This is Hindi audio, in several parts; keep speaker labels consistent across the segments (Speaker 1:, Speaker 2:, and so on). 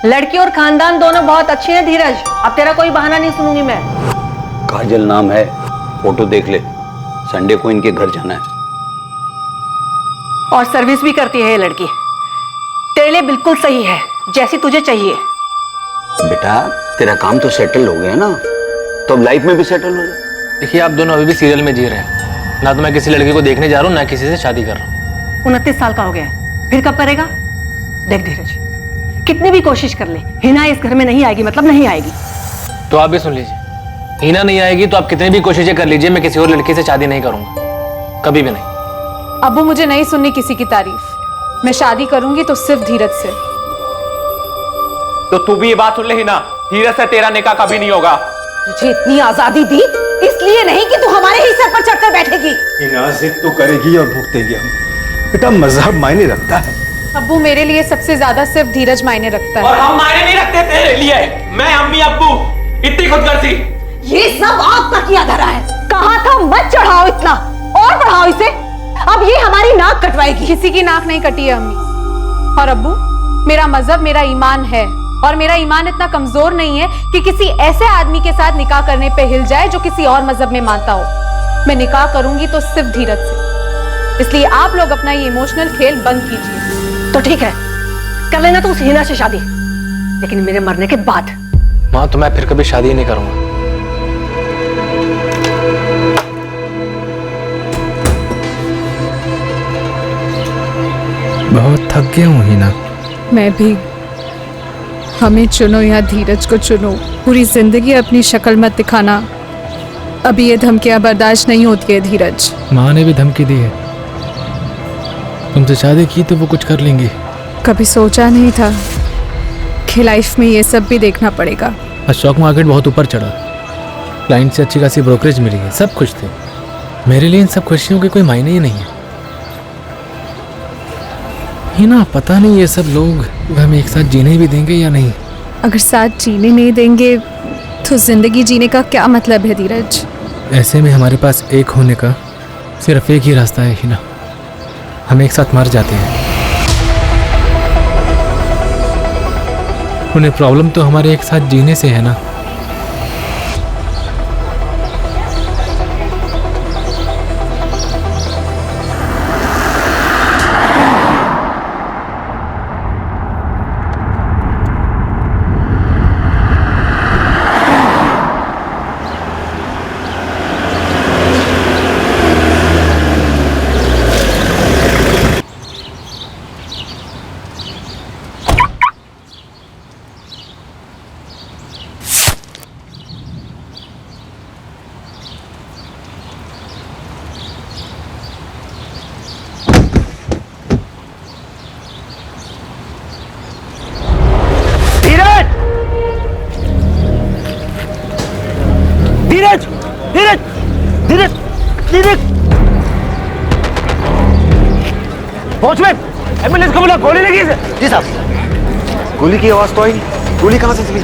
Speaker 1: लड़की और खानदान दोनों बहुत अच्छे हैं धीरज, अब तेरा कोई बहाना नहीं सुनूंगी मैं।
Speaker 2: काजल नाम है, फोटो देख ले, संडे को इनके घर जाना है।
Speaker 1: और सर्विस भी करती है ये लड़की, तेरे लिए बिल्कुल सही है, जैसी तुझे चाहिए।
Speaker 2: बेटा तेरा काम तो सेटल हो गया ना, तो अब लाइफ में भी सेटल हो जाए।
Speaker 3: देखिए आप दोनों अभी भी सीरियल में जी रहे हैं, ना तो मैं किसी लड़की को देखने जा रहा हूँ ना किसी से शादी कर रहा हूँ।
Speaker 1: 29 साल का हो गया है, फिर कब करेगा? देख धीरज, कितनी भी कोशिश कर ले, हिना इस घर में नहीं आएगी, मतलब नहीं आएगी।
Speaker 3: तो आप भी सुन लीजिए, हिना नहीं आएगी तो आप कितनी भी कोशिशें कर लीजिए, मैं किसी और लड़की से शादी नहीं करूंगा, कभी भी नहीं।
Speaker 4: अब्बू मुझे नहीं सुननी किसी की तारीफ, मैं शादी करूंगी तो सिर्फ धीरज से।
Speaker 5: तो तू भी ये बात सुन ले हिना, धीरज से तेरा निकाह कभी नहीं होगा।
Speaker 6: तुझे इतनी आजादी दी इसलिए नहीं कि तू हमारे ही सर पर चढ़कर बैठेगी।
Speaker 7: हिना जिद तो करेगी और भुगतेगी हम। बेटा मजहब मायने रखता है।
Speaker 4: अब्बू मेरे लिए सबसे ज्यादा सिर्फ धीरज मायने रखता है।
Speaker 5: और हम मायने नहीं रखते तेरे लिए, मैं अम्मी अब्बू इतनी खुदगर्जी।
Speaker 6: ये सब आपका किया धरा है। कहा था मत चढ़ाओ इतना, और बढ़ाओ इसे, अब ये हमारी नाक कटवाएगी।
Speaker 4: किसी की नाक नहीं कटी है अम्मी। और अब्बू, मेरा मजहब मेरा ईमान है, और मेरा ईमान इतना कमजोर नहीं है कि किसी ऐसे आदमी के साथ निकाह करने पे हिल जाए जो किसी और मजहब में मानता हो। मैं निकाह करूंगी तो सिर्फ धीरज से, इसलिए आप लोग अपना ये इमोशनल खेल बंद कीजिए।
Speaker 1: तो ठीक है, कर लेना तो उस हिना से शादी, लेकिन मेरे मरने के बाद।
Speaker 3: माँ तो मैं फिर कभी शादी ही नहीं करूंगा।
Speaker 8: बहुत थक गया हूँ हिना।
Speaker 4: मैं भी। हमें चुनो या धीरज को चुनो, पूरी जिंदगी अपनी शक्ल मत दिखाना। अभी ये धमकियां बर्दाश्त नहीं होती है धीरज।
Speaker 8: माँ ने भी धमकी दी है, तुमसे शादी की तो वो कुछ कर लेंगी।
Speaker 4: कभी सोचा नहीं था कि लाइफ में ये सब भी देखना पड़ेगा।
Speaker 8: आज स्टॉक मार्केट बहुत ऊपर चढ़ा, क्लाइंट से अच्छी खासी ब्रोकरेज मिली है, सब खुश थे। मेरे लिए इन सब खुशियों के कोई मायने ही नहीं है। हिना पता नहीं ये सब लोग हमें एक साथ जीने भी देंगे या नहीं।
Speaker 4: अगर साथ जीने नहीं देंगे तो जिंदगी जीने का क्या मतलब है धीरज?
Speaker 8: ऐसे में हमारे पास एक होने का सिर्फ एक ही रास्ता है हिना, हम एक साथ मर जाते हैं। उन्हें प्रॉब्लम तो हमारे एक साथ जीने से है ना।
Speaker 5: धीरज धीरज धीरज धीरज, वॉचमैन एम्बुलेंस को बुला, गोली लगी है।
Speaker 7: जी साहब। गोली की आवाज तो आई नहीं, गोली कहां से चली?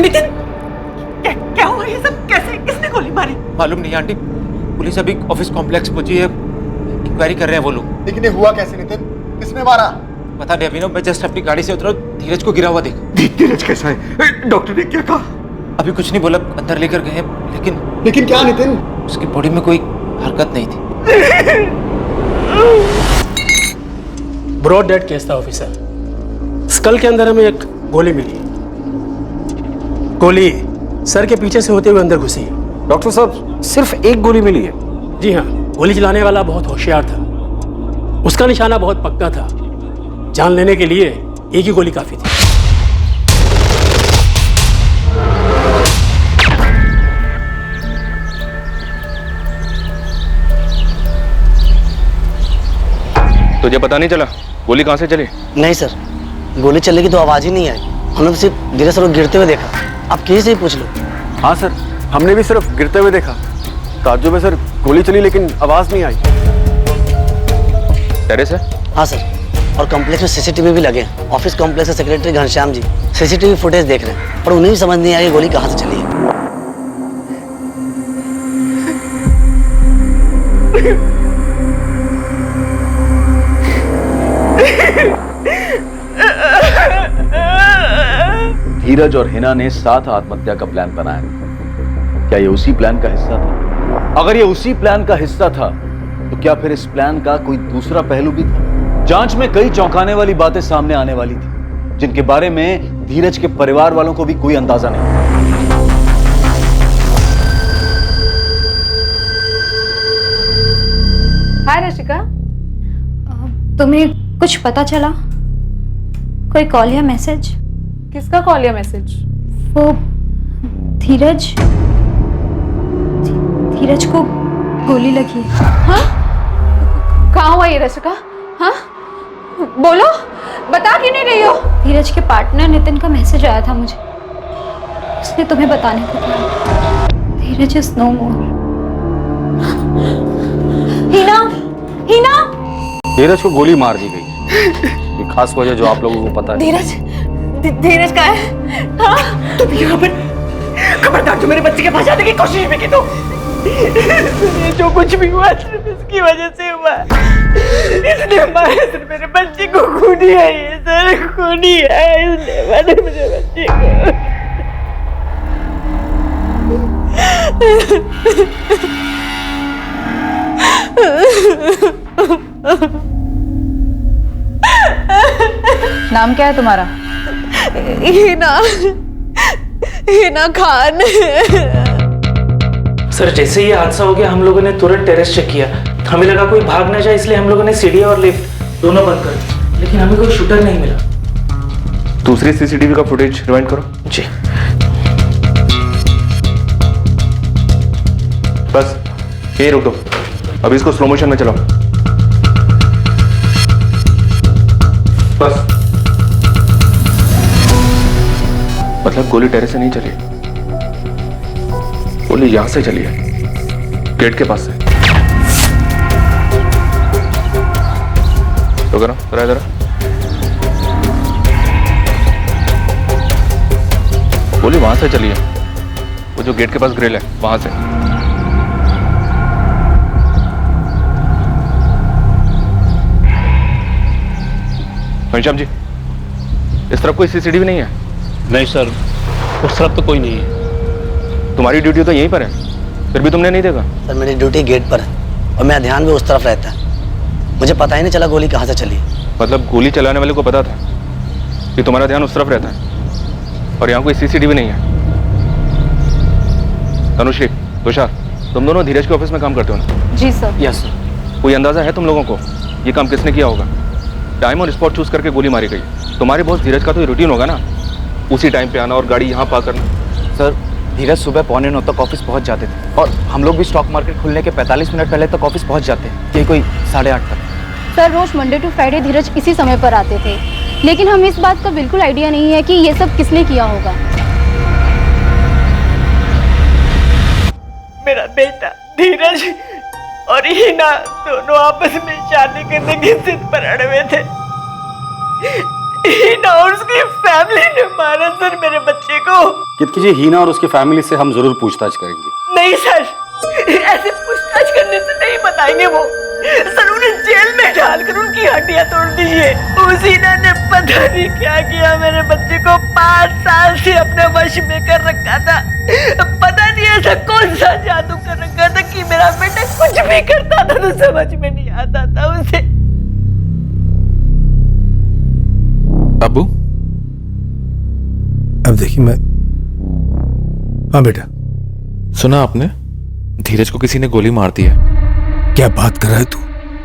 Speaker 6: नितिन, क्या हुआ ये सब? कैसे, किसने गोली मारी?
Speaker 5: मालूम नहीं आंटी, पुलिस अभी ऑफिस कॉम्प्लेक्स पहुंची है, इंक्वायरी कर रहे हैं वो लोग।
Speaker 7: लेकिन ये हुआ कैसे नितिन? किसने मारा?
Speaker 5: पता नहीं अभिनव, मैं जस्ट अपनी गाड़ी से उतरा, धीरज को गिरा हुआ देखा।
Speaker 7: धीरज कैसा है? डॉक्टर ने क्या कहा?
Speaker 5: अभी कुछ नहीं बोला, अंदर लेकर गए,
Speaker 7: लेकिन क्या नितिन?
Speaker 5: उसकी बॉडी में कोई हरकत नहीं थी।
Speaker 9: ब्रॉड डेड केस था ऑफिसर। स्कल के अंदर हमें एक गोली मिली, गोली सर के पीछे से होते हुए अंदर घुसी।
Speaker 7: डॉक्टर साहब सिर्फ एक गोली मिली है?
Speaker 9: जी हाँ, गोली चलाने वाला बहुत होशियार था, उसका निशाना बहुत पक्का था, जान लेने के लिए एक ही गोली काफी थी।
Speaker 10: तुझे पता नहीं चला गोली कहां से चली?
Speaker 11: नहीं सर, गोली चलने की तो आवाज ही नहीं आई, हमने सिर्फ धीरे सर को गिरते हुए देखा। आप किसी से ही पूछ लो।
Speaker 7: हाँ सर, हमने भी सिर्फ गिरते हुए देखा। ताज्जुब है सर, गोली चली लेकिन आवाज नहीं आई।
Speaker 10: टेरेस है?
Speaker 11: हाँ सर। और कॉम्प्लेक्स में सीसीटीवी भी लगे हैं। ऑफिस कॉम्प्लेक्स के secretary Ghanshyam ji CCTV footage देख रहे हैं, पर उन्हें भी समझ नहीं आई गोली कहाँ से चली है।
Speaker 2: धीरज और हिना ने साथ आत्महत्या का प्लान बनाया। क्या ये उसी प्लान का हिस्सा था? अगर ये उसी प्लान का हिस्सा था तो क्या फिर इस प्लान का कोई दूसरा पहलू भी था? जांच में कई चौंकाने वाली बातें सामने आने वाली थी, जिनके बारे में धीरज के परिवार वालों को भी कोई अंदाजा नहीं।
Speaker 4: हाय रशिका,
Speaker 12: तुम्हें कुछ पता चला? कोई कॉल या मैसेज?
Speaker 4: किसका कॉल या मैसेज?
Speaker 12: वो धीरज धीरज को गोली लगी है।
Speaker 4: हाँ? कहाँ हुआ ये रशिका? हाँ? बोलो, बता क्यों नहीं रही हो?
Speaker 12: धीरज के पार्टनर नितिन का मैसेज आया था मुझे, उसने तुम्हें बताने को कहा। धीरज इज नो मोर।
Speaker 6: हिना, हिना,
Speaker 2: धीरज को गोली मार दी गई। ये खास वजह जो आप लोगों को पता है।
Speaker 6: धीरज, धीरज कहाँ है? हाँ? तुम यहाँ पर खबरदार, जो मेरे बच्चे के पास जाने की कोशिश भी की तो जो कुछ भी हुआ सिर्फ इसकी वजह से हुआ। इसने मारा सिर्फ मेरे बच्चे को, खूनी है ये सर, खूनी है, इसने मारा मेरे बच्चे को।
Speaker 4: नाम क्या है तुम्हारा?
Speaker 6: हिना, हिना खान।
Speaker 3: सर जैसे ही हादसा हो गया हम लोगों ने तुरंत टेरेस चेक किया, हमें लगा कोई भाग ना जाए, इसलिए हम लोगों ने सीढ़ी और लिफ्ट दोनों बंद कर दी, लेकिन हमें कोई शूटर नहीं मिला।
Speaker 10: दूसरी सीसीटीवी का फुटेज रिवाइंड करो।
Speaker 3: जी
Speaker 10: बस यही रुक दो, अभी इसको स्लो मोशन में चलाओ। बस। मतलब गोली टेरेस से नहीं चली, गोली यहां से चली है, गेट के पास से। तो करो जरा इधर। गोली वहां से चली है, वो जो गेट के पास ग्रिल है वहां से। घनश्याम जी, इस तरफ कोई सीसीटीवी नहीं है?
Speaker 9: नहीं सर, उस तरफ तो कोई नहीं है।
Speaker 10: तुम्हारी ड्यूटी तो यहीं पर है, फिर भी तुमने नहीं देखा?
Speaker 11: सर मेरी ड्यूटी गेट पर है और मेरा ध्यान भी उस तरफ रहता है, मुझे पता ही नहीं चला गोली कहाँ से चली।
Speaker 10: मतलब गोली चलाने वाले को पता था कि तुम्हारा ध्यान उस तरफ रहता है और यहाँ कोई सीसीटीवी नहीं है। तनुश्री, तुषार, तुम दोनों धीरज के ऑफिस में काम करते हो ना?
Speaker 4: जी सर।
Speaker 3: Yes sir.
Speaker 10: कोई अंदाजा है तुम लोगों को ये काम किसने किया होगा? टाइम और स्पॉट चूज करके गोली मारी गई। तुम्हारे बॉस धीरज का तो रूटीन होगा ना, उसी टाइम पे आना और गाड़ी यहाँ पार्क करना।
Speaker 2: सर धीरज सुबह 8:45 तक ऑफिस पहुंच जाते थे और हम लोग भी स्टॉक मार्केट खुलने के 45 मिनट पहले तक ऑफिस पहुंच जाते हैं, ये कोई 8:30 तक।
Speaker 12: सर रोज मंडे टू फ्राइडे धीरज इसी समय पर आते थे, लेकिन हमें इस बात का बिल्कुल आइडिया नहीं है कि ये सब किसने किया होगा।
Speaker 6: मेरा बेटा धीरज और हिना दोनों आपस में शादी करने की जिद पर अड़े हुए थे। हिना और उसकी फैमिली ने मारा सर मेरे बच्चे को।
Speaker 7: कितकी जी, हिना और उसकी फैमिली से हम जरूर पूछताछ करेंगे।
Speaker 6: नहीं सर, ऐसे पूछताछ करने से नहीं बताएंगे वो सर, उन्हें जेल में डालकर उनकी हड्डियां तोड़ दीजिए। उस हिना ने पता नहीं क्या किया, मेरे बच्चे को 5 साल से अपने वश में कर रखा था। पता नहीं ऐसा कौन सा जादू कर रखा था कि मेरा बेटा कुछ भी करता था तो समझ में नहीं आता था उसे।
Speaker 7: अब्बू, अब देखिए मैं। हाँ बेटा।
Speaker 10: सुना आपने, धीरज को किसी ने गोली मार दी है।
Speaker 7: क्या बात कर रहा है तू?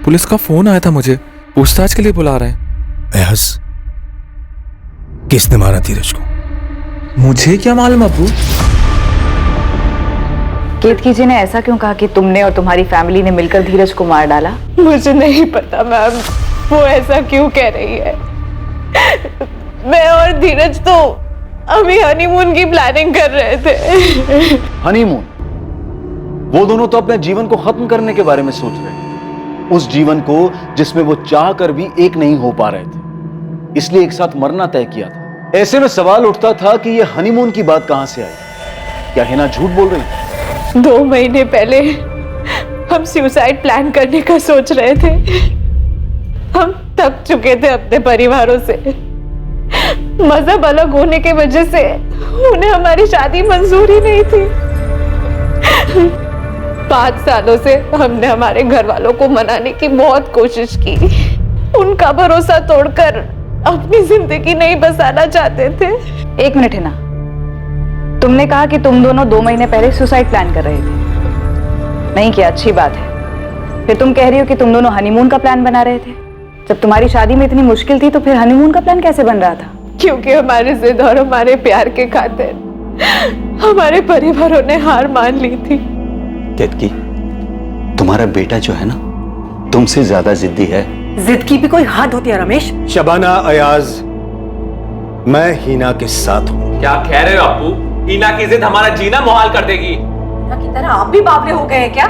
Speaker 10: पुलिस का फोन आया था मुझे, पूछताछ के लिए बुला रहे हैं।
Speaker 7: एहस, किसने मारा धीरज को?
Speaker 10: मुझे क्या मालूम अब्बू।
Speaker 13: केतकी जी ने ऐसा क्यों कहा कि तुमने और तुम्हारी फैमिली ने मिलकर धीरज को मार डाला?
Speaker 6: मुझे नहीं पता मैम, वो ऐसा क्यों कह रही है। मैं और धीरज तो अभी हनीमून की प्लानिंग कर रहे थे।
Speaker 2: हनीमून? वो दोनों तो अपने जीवन को खत्म करने के बारे में सोच रहे हैं। उस जीवन को जिसमें वो चाह कर भी एक नहीं हो पा रहे थे, इसलिए एक साथ मरना तय किया था। ऐसे में सवाल उठता था कि ये हनीमून की बात कहां से आई? क्या हिना झूठ बोल रही थी?
Speaker 13: 2 महीने पहले हम सुसाइड प्लान करने का सोच रहे थे। हम थक चुके थे अपने परिवारों से। मजहब अलग होने के वजह से उन्हें हमारी शादी मंजूर ही नहीं थी। 5 सालों से हमने हमारे घर वालों को मनाने की बहुत कोशिश की। उनका भरोसा तोड़कर अपनी जिंदगी नहीं बसाना चाहते थे।
Speaker 14: 1 मिनट है ना, तुमने कहा कि तुम दोनों 2 महीने पहले सुसाइड प्लान कर रहे थे। नहीं किया, अच्छी बात है। फिर तुम कह रही हो कि तुम दोनों हनीमून का प्लान बना रहे थे। जब तुम्हारी शादी में इतनी मुश्किल थी तो फिर हनीमून का प्लान कैसे बन रहा था?
Speaker 13: क्योंकि हमारे जिद और हमारे प्यार के खातिर हमारे परिवारों ने हार मान ली थी।
Speaker 7: केतकी, तुम्हारा बेटा जो है ना, तुमसे ज्यादा जिद्दी है।
Speaker 1: जिद की भी कोई हद होती है रमेश।
Speaker 7: शबाना, अयाज, मैं हीना के साथ हूं।
Speaker 5: क्या कह रहे हो अप्पू? हीना की जिद हमारा जीना मुहाल कर देगी।
Speaker 1: की तरह आप भी बावले हो गए हैं क्या?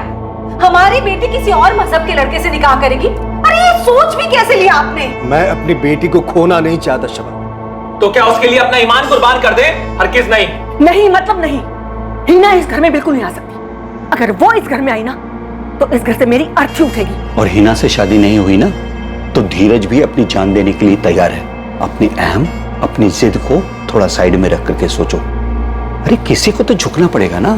Speaker 1: हमारी बेटी किसी और मजहब के लड़के से निकाह करेगी? अरे ये सोच भी कैसे लिया आपने?
Speaker 7: मैं अपनी बेटी को खोना नहीं चाहता शबाना।
Speaker 5: तो क्या उसके लिए अपना ईमान कुर्बान कर दे? हरगिज़ नहीं।
Speaker 1: नहीं मतलब नहीं। हीना इस घर में बिल्कुल नहीं आ सकती। अगर वो इस घर में आई ना तो इस घर से मेरी अर्थी उठेगी।
Speaker 7: और हीना से शादी नहीं हुई ना तो धीरज भी अपनी जान देने के लिए तैयार है। अपनी अहम, अपनी जिद को थोड़ा साइड में रख करके सोचो। अरे किसी को तो झुकना पड़ेगा ना।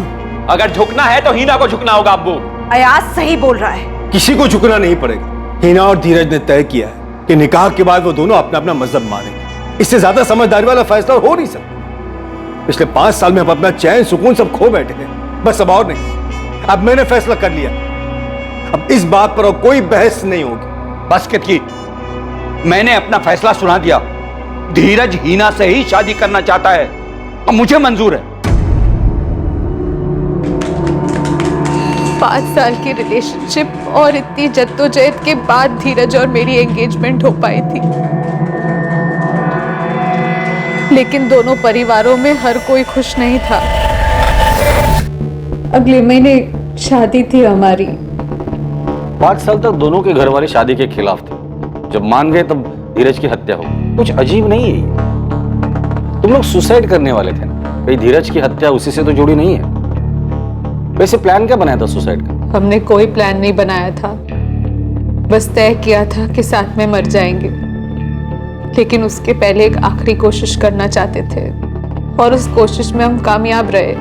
Speaker 5: अगर झुकना है तो हीना को झुकना होगा अब्बू।
Speaker 1: अयाज सही बोल रहा है।
Speaker 7: किसी को झुकना नहीं पड़ेगा। हीना और धीरज ने तय किया है कि निकाह के बाद वो दोनों अपना अपना मजहब मानेंगे। इससे ज्यादा समझदारी वाला फैसला हो नहीं सकता। पिछले 5 साल में हम अपना चैन सुकून सब खो बैठे हैं, बस अब और नहीं। अब मैंने फैसला कर लिया। अब इस बात पर और कोई बहस नहीं होगी।
Speaker 15: बस की मैंने अपना फैसला सुना दिया। धीरज हीना से ही शादी करना चाहता है और मुझे मंजूर है।
Speaker 4: 5 साल की रिलेशनशिप और इतनी जद्दोजहद के बाद धीरज और मेरी एंगेजमेंट हो पाई थी। लेकिन दोनों परिवारों में हर कोई खुश नहीं था। अगले महीने शादी थी हमारी।
Speaker 2: 5 साल तक दोनों के घर वाले शादी के खिलाफ थे। जब मान गए तब धीरज की हत्या हो। कुछ अजीब नहीं है ये। तुम लोग सुसाइड करने वाले थे ना? कहीं धीरज की हत्या उसी से तो जुड़ी नहीं है? वैसे प्लान क्या बनाया था सुसाइड का?
Speaker 4: हमने कोई प्लान नहीं बनाया था, बस तय किया था कि साथ में मर जाएंगे। लेकिन उसके पहले एक आखिरी कोशिश करना चाहते थे और उस कोशिश में हम कामयाब रहे।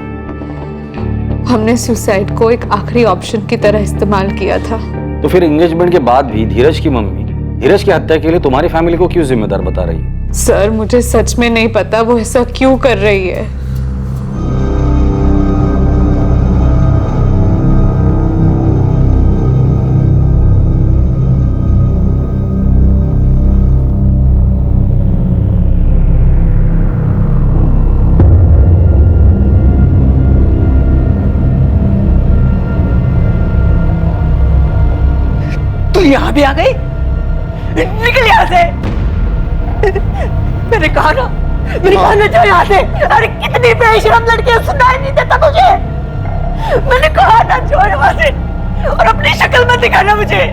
Speaker 4: हमने सुसाइड को एक आखिरी ऑप्शन की तरह इस्तेमाल किया था।
Speaker 2: तो फिर एंगेजमेंट के बाद भी धीरज की मम्मी धीरज की हत्या के लिए तुम्हारी फैमिली को क्यों जिम्मेदार बता रही है?
Speaker 4: सर, मुझे सच में नहीं पता वो ऐसा क्यों कर रही है।
Speaker 6: यहाँ भी आ गई? निकल यहाँ से। मैंने कहा ना जाओ यहाँ से। अरे कितनी बेशरम लड़की है, सुनाई नहीं देता तुझे? मैंने कहा ना जाओ यहाँ से और अपनी शक्ल मत दिखाना मुझे।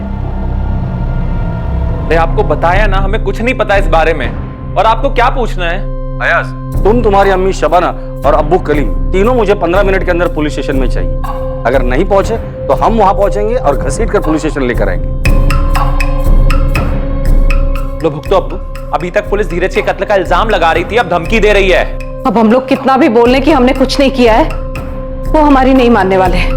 Speaker 5: मैं आपको बताया ना, हमें कुछ नहीं पता इस बारे में। और आपको क्या पूछना है?
Speaker 2: अयाज, तुम, तुम्हारी अम्मी शबाना और अब्बू कलीम तीनों मुझे 15 मिनट के अंदर पुलिस स्टेशन में चाहिए। अगर नहीं पहुंचे तो हम वहां पहुंचेंगे और घसीट कर पुलिस स्टेशन लेकर आएंगे।
Speaker 5: लो भुगतो अब्बू। अभी तक पुलिस धीरज के कत्ल का इल्जाम लगा रही थी, अब धमकी दे रही है।
Speaker 1: अब हम लोग कितना भी बोल लें कि हमने कुछ नहीं किया है, वो हमारी नहीं मानने वाले हैं।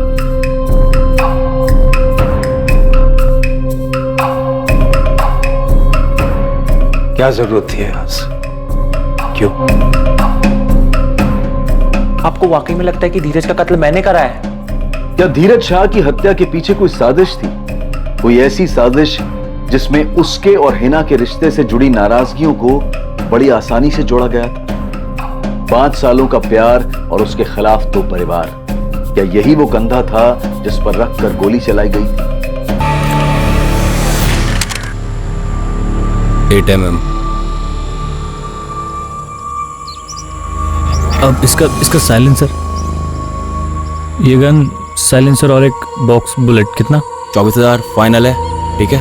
Speaker 7: क्या जरूरत थी आज? क्यों?
Speaker 5: आपको वाकई में लगता है कि धीरज का कत्ल मैंने करा है?
Speaker 2: क्या धीरज शाह की हत्या के पीछे कोई साजिश थी? कोई ऐसी साजिश जिसमें उसके और हिना के रिश्ते से जुड़ी नाराजगियों को बड़ी आसानी से जोड़ा गया था? 5 सालों का प्यार और उसके खिलाफ 2 परिवार, क्या यही वो कंधा था जिस पर रखकर गोली चलाई गई?
Speaker 8: 8 mm। अब इसका साइलेंसर, ये गन साइलेंसर और एक बॉक्स बुलेट कितना?
Speaker 15: 24,000 फाइनल है।
Speaker 8: ठीक है?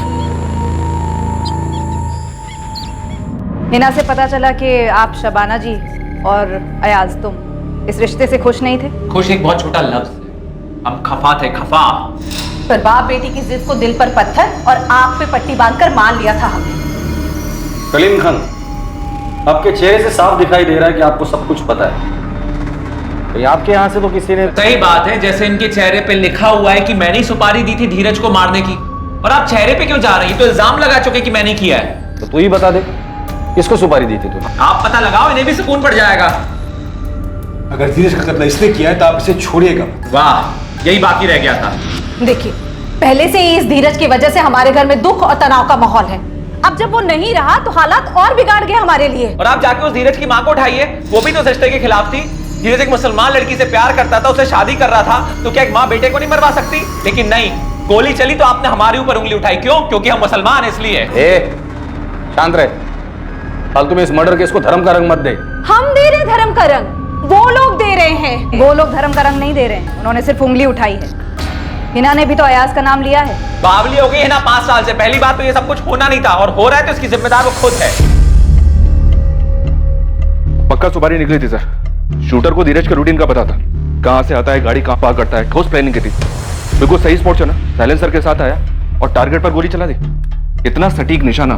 Speaker 14: हिना से पता चला कि आप शबाना जी और अयाज तुम इस रिश्ते से खुश नहीं थे।
Speaker 5: खुश एक बहुत छोटा लफ्ज है, हम खफा थे, खफा।
Speaker 1: पर बाप बेटी की जिद को दिल पर पत्थर और आंख पे पट्टी बांधकर मान लिया था हमने।
Speaker 16: कलीम खान, आपके चेहरे से साफ दिखाई दे रहा है कि आपको सब कुछ पता है। तो आपके यहाँ से तो किसी ने
Speaker 5: सही बात है, जैसे इनके चेहरे पे लिखा हुआ है कि मैंने ही सुपारी दी थी धीरज को मारने की, और आप चेहरे पे क्यों जा रही हैं? तो इल्जाम लगा चुके कि मैंने किया है।
Speaker 16: तो तू ही बता दे, किसको सुपारी दी थी तूने?
Speaker 5: आप पता लगाओ, इन्हें भी सुकून पड़ जाएगा।
Speaker 7: अगर धीरज का कत्ल इसने किया है तो आप इसे छोड़िएगा।
Speaker 5: वाह, यही बाकी रह गया था।
Speaker 1: देखिए, पहले से ही इस धीरज की वजह से हमारे घर में दुख और तनाव का माहौल है। अब जब वो नहीं रहा तो हालात और बिगाड़ गए हमारे लिए।
Speaker 5: और आप जाके उस धीरज की माँ को उठाइए, वो भी तो इस रिश्ते के खिलाफ थी। धीरज एक मुसलमान लड़की से प्यार करता था, उसे शादी कर रहा था, तो क्या एक माँ बेटे को नहीं मरवा सकती? लेकिन नहीं, गोली चली तो आपने हमारे ऊपर उंगली उठाई। क्यों? क्योंकि हम मुसलमान इसलिए।
Speaker 16: शांत रहे, फालतू में इस मर्डर केस को धर्म का रंग मत दे।
Speaker 1: हम दे रहे धर्म का रंग, वो लोग दे रहे हैं।
Speaker 14: वो लोग धर्म का रंग नहीं दे रहे हैं, उन्होंने सिर्फ उंगली उठाई है। हिना ने भी तो अयाज का नाम लिया है।
Speaker 5: बावली हो गई है ना 5 साल से। पहली बात तो ये सब कुछ होना नहीं था, और हो रहा है तो इसकी जिम्मेदार वो खुद है।
Speaker 10: पक्का सुपारी निकली थी सर। शूटर को धीरज का रूटीन का पता था, कहां से आता है, गाड़ी कहां पार्क करता है, ठोस प्लानिंग की थी। बिल्कुल सही स्पॉट चुना, साइलेंसर के साथ आया और टारगेट पर गोली चला दी। इतना सटीक निशाना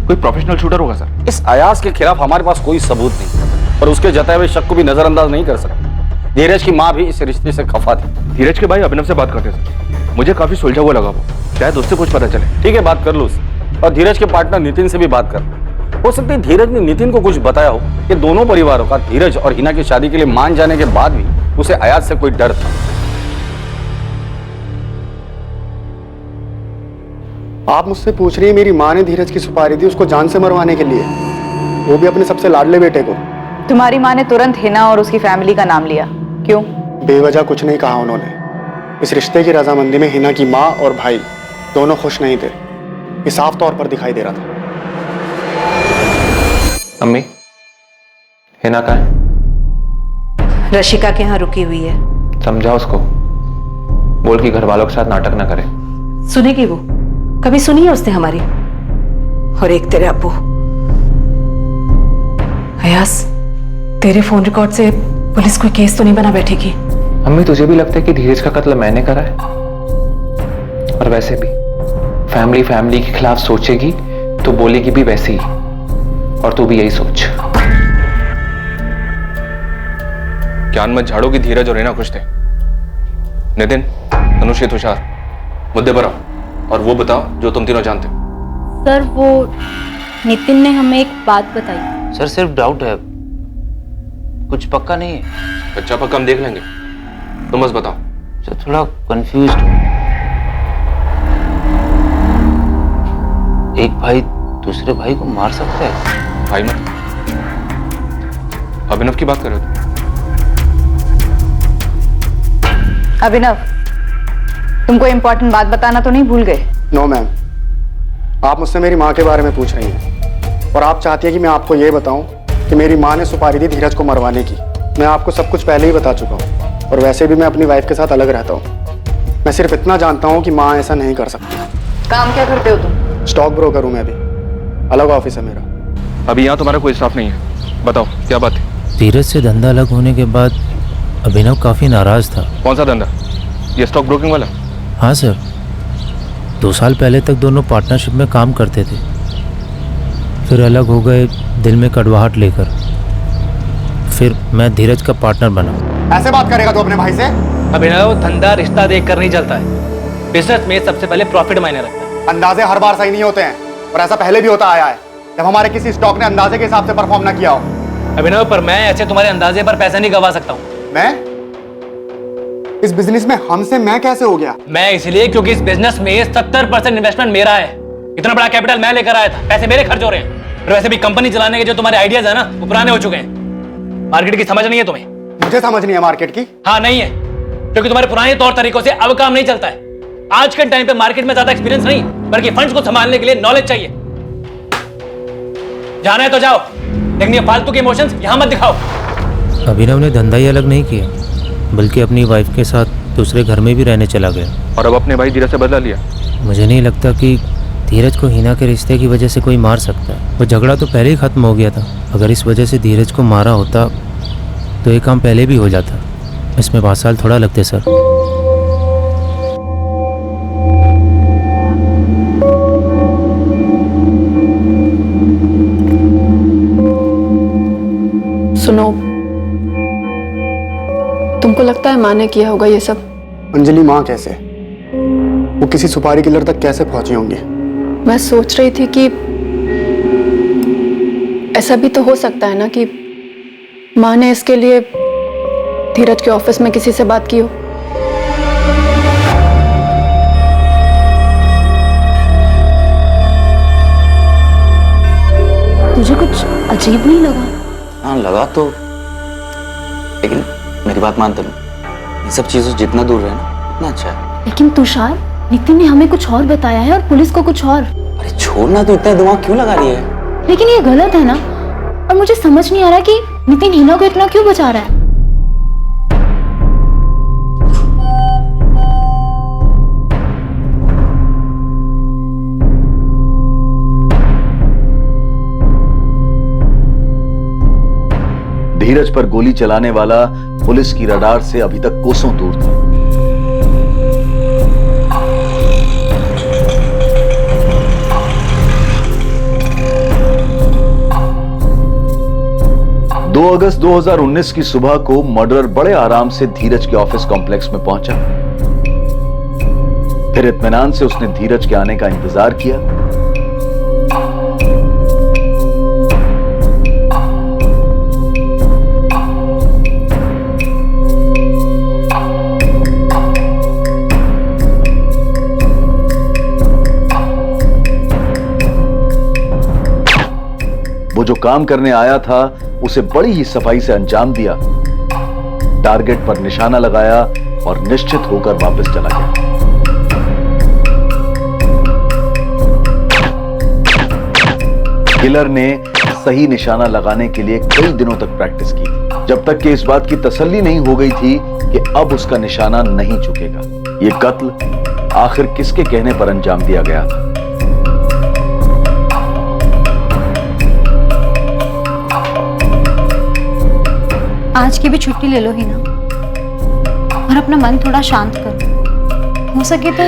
Speaker 10: कोई प्रोफेशनल शूटर होगा सर।
Speaker 16: इस अयाज के खिलाफ हमारे पास कोई सबूत नहीं, और उसके जताए हुए शक को भी नजरअंदाज नहीं कर सकते। धीरज की माँ भी इस रिश्ते से खफा थी।
Speaker 10: धीरज के भाई अभिनव से बात करते सर, मुझे काफी सुलझा हुआ लगा वो, शायद उससे कुछ पता चले।
Speaker 16: ठीक है, बात कर लो उससे, और धीरज के पार्टनर नितिन से भी बात कर। हो सकती है धीरज ने नितिन को कुछ बताया हो कि दोनों परिवारों का धीरज और हिना की शादी के लिए मान जाने के बाद भी उसे अयाज से कोई डर था।
Speaker 17: आप मुझसे पूछ रही हैं मेरी माँ ने धीरज की सुपारी दी उसको जान से मरवाने के लिए, वो भी अपने सबसे लाडले बेटे को।
Speaker 14: तुम्हारी माँ ने तुरंत हिना और उसकी फैमिली का नाम लिया, क्यों?
Speaker 17: बेवजह कुछ नहीं कहा उन्होंने। इस रिश्ते की रजामंदी में हिना की माँ और भाई दोनों खुश नहीं थे, ये साफ तौर पर दिखाई दे रहा था।
Speaker 10: अम्मी, हिना कहाँ है?
Speaker 1: रशिका के यहाँ रुकी हुई है।
Speaker 10: समझा उसको, बोल कि घर वालों के साथ नाटक ना करे।
Speaker 1: सुनेगी वो? कभी सुनी है उसने हमारी? और एक तेरे अब्बू। अयास, तेरे फोन रिकॉर्ड से पुलिस कोई केस तो नहीं बना बैठेगी?
Speaker 10: अम्मी, तुझे भी लगता है कि धीरज का कत्ल मैंने करा है? और वैसे भी फैमिली के खिलाफ सोचेगी तो बोलेगी भी वैसे ही, और तू भी यही सोच। ज्ञान मत झाड़ो कि धीरज और हिना खुश थे। नितिन, तनुषी, तुषार, मुद्दे पर आओ और वो बताओ जो तुम तीनों जानते हो।
Speaker 12: सर, वो नितिन ने हमें एक बात बताई।
Speaker 5: सर, सिर्फ डाउट है, कुछ पक्का नहीं है।
Speaker 10: अच्छा पक्का हम देख लेंगे, तुम बस बताओ।
Speaker 5: सर, थोड़ा कंफ्यूज्ड हूँ। एक भाई दूसरे भाई को मार सकता है?
Speaker 10: भाई मत, अभिनव की बात कर रहे हो?
Speaker 14: अभिनव, तुमको इंपॉर्टेंट बात बताना तो नहीं भूल गए?
Speaker 17: नो मैम, आप मुझसे मेरी माँ के बारे में पूछ रही हैं, और आप चाहती हैं कि मैं आपको ये बताऊं कि मेरी माँ ने सुपारी दी धीरज को मरवाने की। मैं आपको सब कुछ पहले ही बता चुका हूँ, और वैसे भी मैं अपनी वाइफ के साथ अलग रहता हूँ। मैं सिर्फ इतना जानता हूँ कि माँ ऐसा नहीं कर सकती।
Speaker 14: काम क्या करते हो तुम?
Speaker 17: स्टॉक ब्रोकर हूँ मैं भी, अलग ऑफिस है मेरा।
Speaker 10: अभी यहाँ तुम्हारा कोई स्टाफ नहीं है, बताओ क्या बात है?
Speaker 8: धीरज से धंधा अलग होने के बाद अभिनव काफ़ी नाराज़ था।
Speaker 10: कौन सा धंधा? ये स्टॉक ब्रोकिंग वाला?
Speaker 8: हाँ सर, 2 साल पहले तक दोनों पार्टनरशिप में काम करते थे, फिर अलग हो गए दिल में कड़वाहट लेकर। फिर मैं धीरज का पार्टनर बना।
Speaker 17: ऐसे बात करेगा तो अपने भाई से?
Speaker 9: अभिनव, धंधा रिश्ता देखकर नहीं चलता है। बिजनेस में सबसे पहले प्रॉफिट मायने रखता है।
Speaker 17: अंदाजे हर बार सही नहीं होते हैं, और ऐसा पहले भी होता आया है जब हमारे किसी स्टॉक ने अंदाजे के हिसाब से परफॉर्म ना किया हो।
Speaker 9: अभिनव, पर मैं ऐसे तुम्हारे अंदाजे पर पैसा नहीं गवा सकता हूँ।
Speaker 17: मैं? इस बिजनेस में हमसे मैं कैसे हो गया?
Speaker 9: मैं इसलिए क्योंकि इस बिजनेस में 70% इन्वेस्टमेंट मेरा है। इतना बड़ा कैपिटल मैं लेकर आया था, पैसे मेरे खर्च हो रहे हैं। और वैसे भी कंपनी चलाने के जो तुम्हारे आइडियाज है ना, वो पुराने हो चुके हैं। मार्केट की समझ नहीं है तुम्हें?
Speaker 17: मुझे समझ नहीं है मार्केट की?
Speaker 9: हाँ, नहीं है, क्योंकि तुम्हारे पुराने तौर तरीकों से अब काम नहीं चलता है। आज के टाइम पे मार्केट में ज्यादा एक्सपीरियंस नहीं, बल्कि फंड्स को संभालने के लिए नॉलेज चाहिए। जाना है तो जाओ, लेकिन ये फालतू के इमोशंस यहां मत दिखाओ।
Speaker 8: अभिनव ने धंधा ही अलग नहीं किया, बल्कि अपनी वाइफ के साथ दूसरे घर में भी रहने चला गया।
Speaker 10: और अब अपने भाई धीरज से बदला लिया।
Speaker 8: मुझे नहीं लगता कि धीरज को हिना के रिश्ते की वजह से कोई मार सकता है। वो झगड़ा तो पहले ही ख़त्म हो गया था। अगर इस वजह से धीरज को मारा होता तो ये काम पहले भी हो जाता। इसमें 5 साल थोड़ा लगते सर।
Speaker 13: सुनो, तुमको लगता है माँ ने किया होगा ये सब?
Speaker 17: अंजलि, माँ कैसे? वो किसी सुपारी किलर तक कैसे पहुंची होंगी?
Speaker 13: मैं सोच रही थी कि ऐसा भी तो हो सकता है ना कि माँ ने इसके लिए धीरज के ऑफिस में किसी से बात की हो।
Speaker 12: तुझे कुछ अजीब नहीं लगा?
Speaker 18: हाँ लगा तो, लेकिन मेरी बात मान तुम, इन सब चीजों से जितना दूर रहे ना उतना अच्छा है।
Speaker 12: लेकिन तुषार, नितिन ने हमें कुछ और बताया है और पुलिस को कुछ और।
Speaker 18: अरे छोड़ना, तो इतना दिमाग क्यों लगा रही है?
Speaker 12: लेकिन ये गलत है ना, और मुझे समझ नहीं आ रहा कि नितिन हिना को इतना क्यों बचा रहा है।
Speaker 2: धीरज पर गोली चलाने वाला पुलिस की रडार से अभी तक कोसों दूर था। दो अगस्त 2019 की सुबह को मर्डरर बड़े आराम से धीरज के ऑफिस कॉम्प्लेक्स में पहुंचा। फिर इत्मीनान से उसने धीरज के आने का इंतजार किया। वो जो काम करने आया था उसे बड़ी ही सफाई से अंजाम दिया, टारगेट पर निशाना लगाया और निश्चित होकर वापस चला गया। किलर ने सही निशाना लगाने के लिए कई दिनों तक प्रैक्टिस की, जब तक कि इस बात की तसल्ली नहीं हो गई थी कि अब उसका निशाना नहीं चुकेगा। ये कत्ल आखिर किसके कहने पर अंजाम दिया गया था?
Speaker 12: आज की भी छुट्टी ले लो हिना, और अपना मन थोड़ा शांत करो। हो सके तो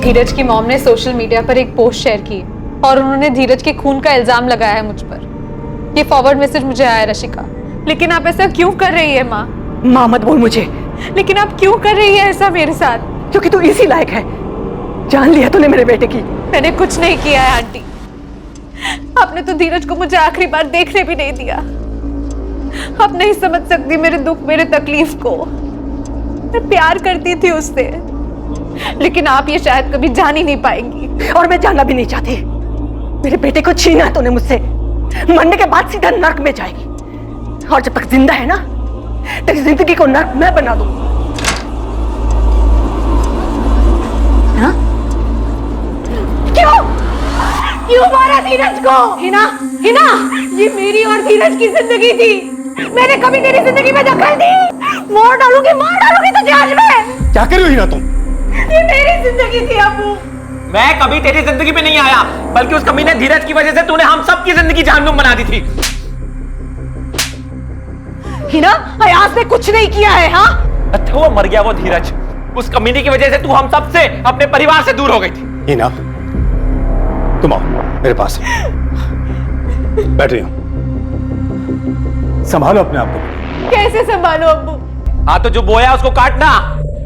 Speaker 4: धीरज की मॉम ने सोशल मीडिया पर एक पोस्ट शेयर की और उन्होंने धीरज के खून का इल्जाम लगाया है मुझ पर। ये फॉरवर्ड मैसेज मुझे आया रशिका। लेकिन आप ऐसा क्यों कर रही है माँ?
Speaker 6: माँ मत बोल मुझे।
Speaker 4: लेकिन आप क्यों कर रही है ऐसा मेरे साथ?
Speaker 6: क्योंकि तू इसी लायक है। जान लिया तूने मेरे बेटे की।
Speaker 4: मैंने कुछ नहीं किया है आंटी। आपने तो धीरज को मुझे आखिरी बार देखने भी नहीं दिया। आप नहीं समझ सकती मेरे दुख, मेरे तकलीफ को। मैं प्यार करती थी उससे, लेकिन आप ये शायद कभी जान ही नहीं पाएंगी।
Speaker 6: और मैं जानना भी नहीं चाहती। मेरे बेटे को छीना है तूने मुझसे। मरने के बाद सीधा नर्क में जाएगी, और जब तक जिंदा है ना, तेरी जिंदगी को नर्क मैं बना दूं। हाँ? क्यों क्यों मारा धीरज को? हिना, हिना, ये मेरी और धीरज की जिंदगी थी। मैंने कभी तेरी जिंदगी में दखल दी? मार डालूंगी तुझे आज मैं।
Speaker 7: क्या कर रही हो हिना तुम?
Speaker 6: ये मेरी जिंदगी थी अबू।
Speaker 5: मैं कभी तेरी जिंदगी में नहीं आया, बल्कि उस कमीने धीरज की वजह से तूने हम सब की जिंदगी जहन्नुम बना दी थी।
Speaker 6: हिना, अयाज ने कुछ नहीं किया है। हाँ,
Speaker 5: अच्छा वो मर गया, वो धीरज। उस कमीने की वजह से तू हम सब से, अपने परिवार से दूर हो गई थी।
Speaker 7: हिना, तुम आओ मेरे पास, बैठ रही हो। संभालो अपने आप को।
Speaker 4: कैसे संभालो अब्बू?
Speaker 5: हाँ तो जो बोया उसको काटना।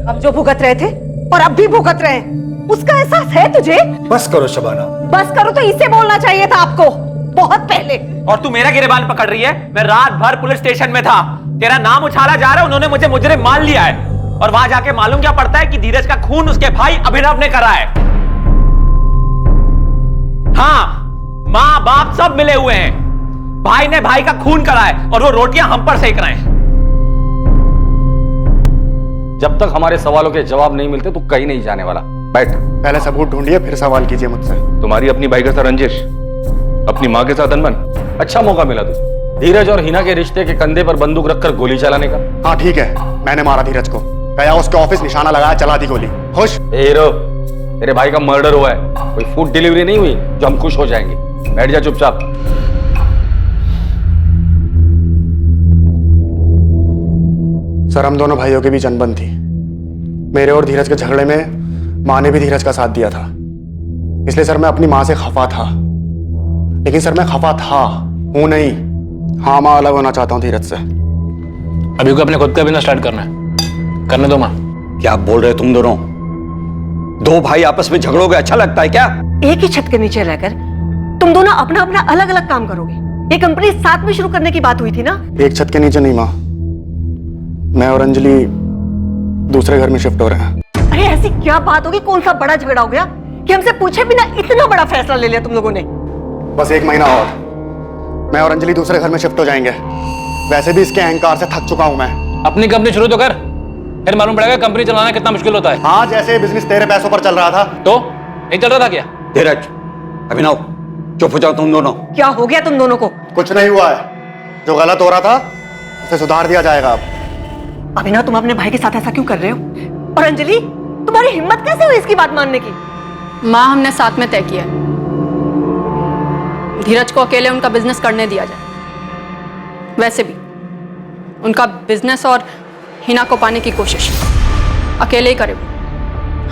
Speaker 6: अब जो भुगत रहे थे और अब भी भुगत रहे हैं, उसका एहसास है तुझे?
Speaker 7: बस करो शबाना।
Speaker 6: बस करो तो इसे बोलना चाहिए था आपको बहुत पहले।
Speaker 5: और तू मेरा गिरेबान पकड़ रही है। मैं रात भर पुलिस स्टेशन में था, तेरा नाम उछाला जा रहा है। उन्होंने मुझे मुजरिम मान लिया है, और वहां जाके मालूम क्या पड़ता है कि धीरज का खून उसके भाई अभिनव ने करा है। हाँ, माँ बाप सब मिले हुए हैं। भाई ने भाई का खून करा है, और वो रोटियां हम पर सेक रहे हैं।
Speaker 16: जब तक हमारे सवालों के जवाब नहीं मिलते तो कहीं नहीं जाने वाला। बैठ।
Speaker 17: पहले सबूत ढूंढिए, फिर सवाल कीजिए मुझसे।
Speaker 10: तुम्हारी अपनी भाई के साथ रंजिश, अपनी माँ के साथ अनबन।
Speaker 16: अच्छा मौका मिला तुझे धीरज और हिना के रिश्ते के कंधे पर बंदूक रखकर गोली चलाने का।
Speaker 17: हाँ ठीक है, मैंने मारा धीरज को। गया उसके ऑफिस, निशाना लगाया, चला दी गोली। खुश?
Speaker 16: हीरो, तेरे भाई का मर्डर हुआ है, कोई फूड डिलीवरी नहीं हुई जो हम खुश हो जाएंगे। बैठ जा चुपचाप।
Speaker 17: सर, हम दोनों भाइयों के बीच अनबन थी। मेरे और धीरज के झगड़े में माँ ने भी धीरज का साथ दिया था, इसलिए सर मैं अपनी माँ से खफा था। लेकिन सर मैं खफा था, हूं नहीं। हाँ, माँ अलग होना चाहता हूँ धीरज से।
Speaker 9: अभी को अपने खुद का बिजनेस स्टार्ट करना है, करने दो माँ।
Speaker 15: क्या बोल रहे तुम दोनों? दो भाई आपस में झगड़ोगे अच्छा लगता है क्या?
Speaker 6: एक ही छत के नीचे रहकर तुम दोनों अपना अपना अलग अलग काम करोगे। ये कंपनी साथ में शुरू करने की बात हुई थी ना?
Speaker 17: एक छत के नीचे नहीं माँ, मैं और अंजलि दूसरे घर में शिफ्ट हो रहे हैं।
Speaker 6: अरे ऐसी क्या बात होगी, कौन सा बड़ा झगड़ा हो गया कि हमसे पूछे बिना इतना बड़ा फैसला ले लिया तुम लोगों ने?
Speaker 17: बस 1 महीना और, मैं और अंजलि दूसरे घर में शिफ्ट हो जाएंगे। वैसे भी इसके अहंकार से थक चुका हूं मैं।
Speaker 9: अपनी कंपनी शुरू तो कर, फिर मालूम पड़ेगा कंपनी चलाना कितना मुश्किल होता है।
Speaker 17: हाँ, जैसे बिजनेस तेरे पैसों पर चल रहा था।
Speaker 9: तो नहीं चल रहा था क्या?
Speaker 15: धीरज, अभिनव, चुप हो जाओ तुम दोनों।
Speaker 6: क्या हो गया तुम दोनों को?
Speaker 17: कुछ नहीं हुआ है, जो गलत हो रहा था उसे सुधार दिया जाएगा अब।
Speaker 6: अभिनव, तुम अपने भाई के साथ ऐसा क्यों कर रहे हो? और अंजलि, तुम्हारी हिम्मत कैसे हुई इसकी बात मानने की?
Speaker 4: माँ, हमने साथ में तय किया है, धीरज को अकेले उनका बिजनेस करने दिया जाए। वैसे भी उनका बिजनेस और हिना को पाने की कोशिश अकेले ही करे,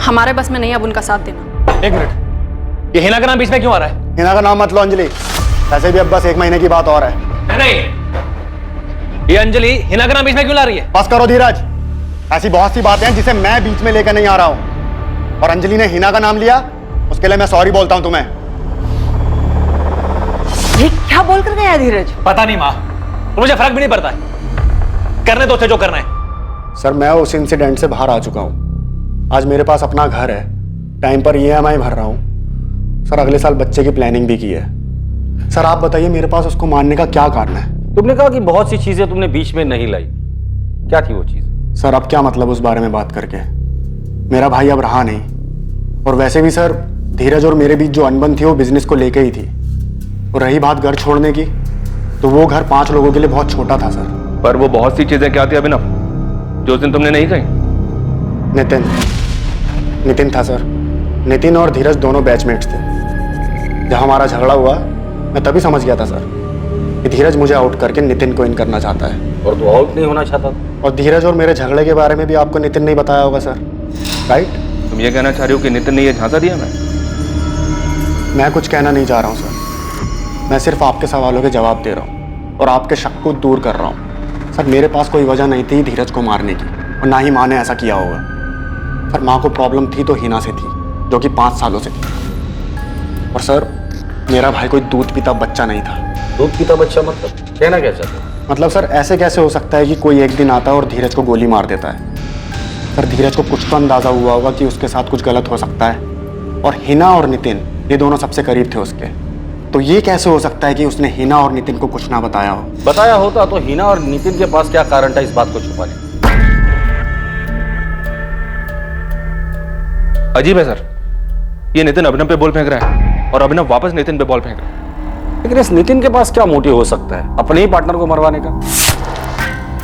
Speaker 4: हमारे बस में नहीं अब उनका साथ देना।
Speaker 9: 1 मिनट, ये हिना का नाम बीच में क्यों आ रहा है?
Speaker 17: हिना का नाम मत लो अंजलि, वैसे भी अब बस 1 महीने की बात और है।
Speaker 9: नहीं, ये अंजलि हिना का नाम बीच में क्यों ला रही है?
Speaker 17: बस करो धीरज, ऐसी बहुत सी बातें हैं जिसे मैं बीच में लेकर नहीं आ रहा हूं। और अंजलि ने हिना का नाम लिया, उसके लिए मैं सॉरी बोलता हूं तुम्हें।
Speaker 6: ये क्या बोल कर गया धीरज?
Speaker 9: पता नहीं माँ, मुझे फर्क भी नहीं पड़ता है, करने दो उसे जो करना है।
Speaker 17: सर, मैं उस इंसिडेंट से बाहर आ चुका हूं। आज मेरे पास अपना घर है, टाइम पर EMI भर रहा हूं। सर, अगले साल बच्चे की प्लानिंग भी की है। सर, आप बताइए मेरे पास उसको मारने का क्या कारण है?
Speaker 16: तुमने कहा कि बहुत सी चीजें तुमने बीच में नहीं लाई, क्या थी वो चीज?
Speaker 17: सर, अब क्या मतलब उस बारे में बात करके? मेरा भाई अब रहा नहीं। और वैसे भी सर, धीरज और मेरे बीच जो अनबन थी वो बिजनेस को लेके ही थी। और रही बात घर छोड़ने की, तो वो घर 5 लोगों के लिए बहुत छोटा था सर।
Speaker 10: पर वो बहुत सी चीजें क्या थी अभिनव जो उस दिन तुमने नहीं कही?
Speaker 17: नितिन था सर। नितिन और धीरज दोनों बैचमेट्स थे। जब हमारा झगड़ा हुआ, मैं तभी समझ गया था सर कि धीरज मुझे आउट करके नितिन को इन करना चाहता है।
Speaker 16: और तू आउट नहीं होना चाहता?
Speaker 17: और धीरज और मेरे झगड़े के बारे में भी आपको नितिन नहीं बताया होगा सर, राइट?
Speaker 10: तुम ये कहना चाह रहे हो कि नितिन ने ये झांसा दिया?
Speaker 17: मैं कुछ कहना नहीं चाह रहा हूँ सर, मैं सिर्फ आपके सवालों के जवाब दे रहा हूँ और आपके शक को दूर कर रहा हूँ। सर, मेरे पास कोई वजह नहीं थी धीरज को मारने की, और ना ही माँ ने ऐसा किया होगा। सर, माँ को प्रॉब्लम थी तो हिना से थी, जो कि 5 सालों से थी। और सर, मेरा भाई कोई दूध पीता बच्चा नहीं था।
Speaker 16: दूध पीता बच्चा मतलब कहना क्या चाहते हो?
Speaker 17: मतलब सर, ऐसे कैसे हो सकता है कि कोई एक दिन आता है और धीरज को गोली मार देता है? सर, धीरज को कुछ तो अंदाजा हुआ होगा कि उसके साथ कुछ गलत हो सकता है। और हिना और नितिन, ये दोनों सबसे करीब थे उसके। तो ये कैसे हो सकता है कि उसने हिना और नितिन को कुछ ना बताया हो?
Speaker 16: बताया होता तो हिना और नितिन के पास क्या कारण था इस बात को छुपाने?
Speaker 10: अजीब है सर, ये नितिन अभिनव पे बॉल फेंक रहा है और अभिनव वापस नितिन पे बॉल फेंक रहा है।
Speaker 16: लेकिन इस नितिन के पास क्या मोटिव हो सकता है अपने ही पार्टनर को मरवाने का?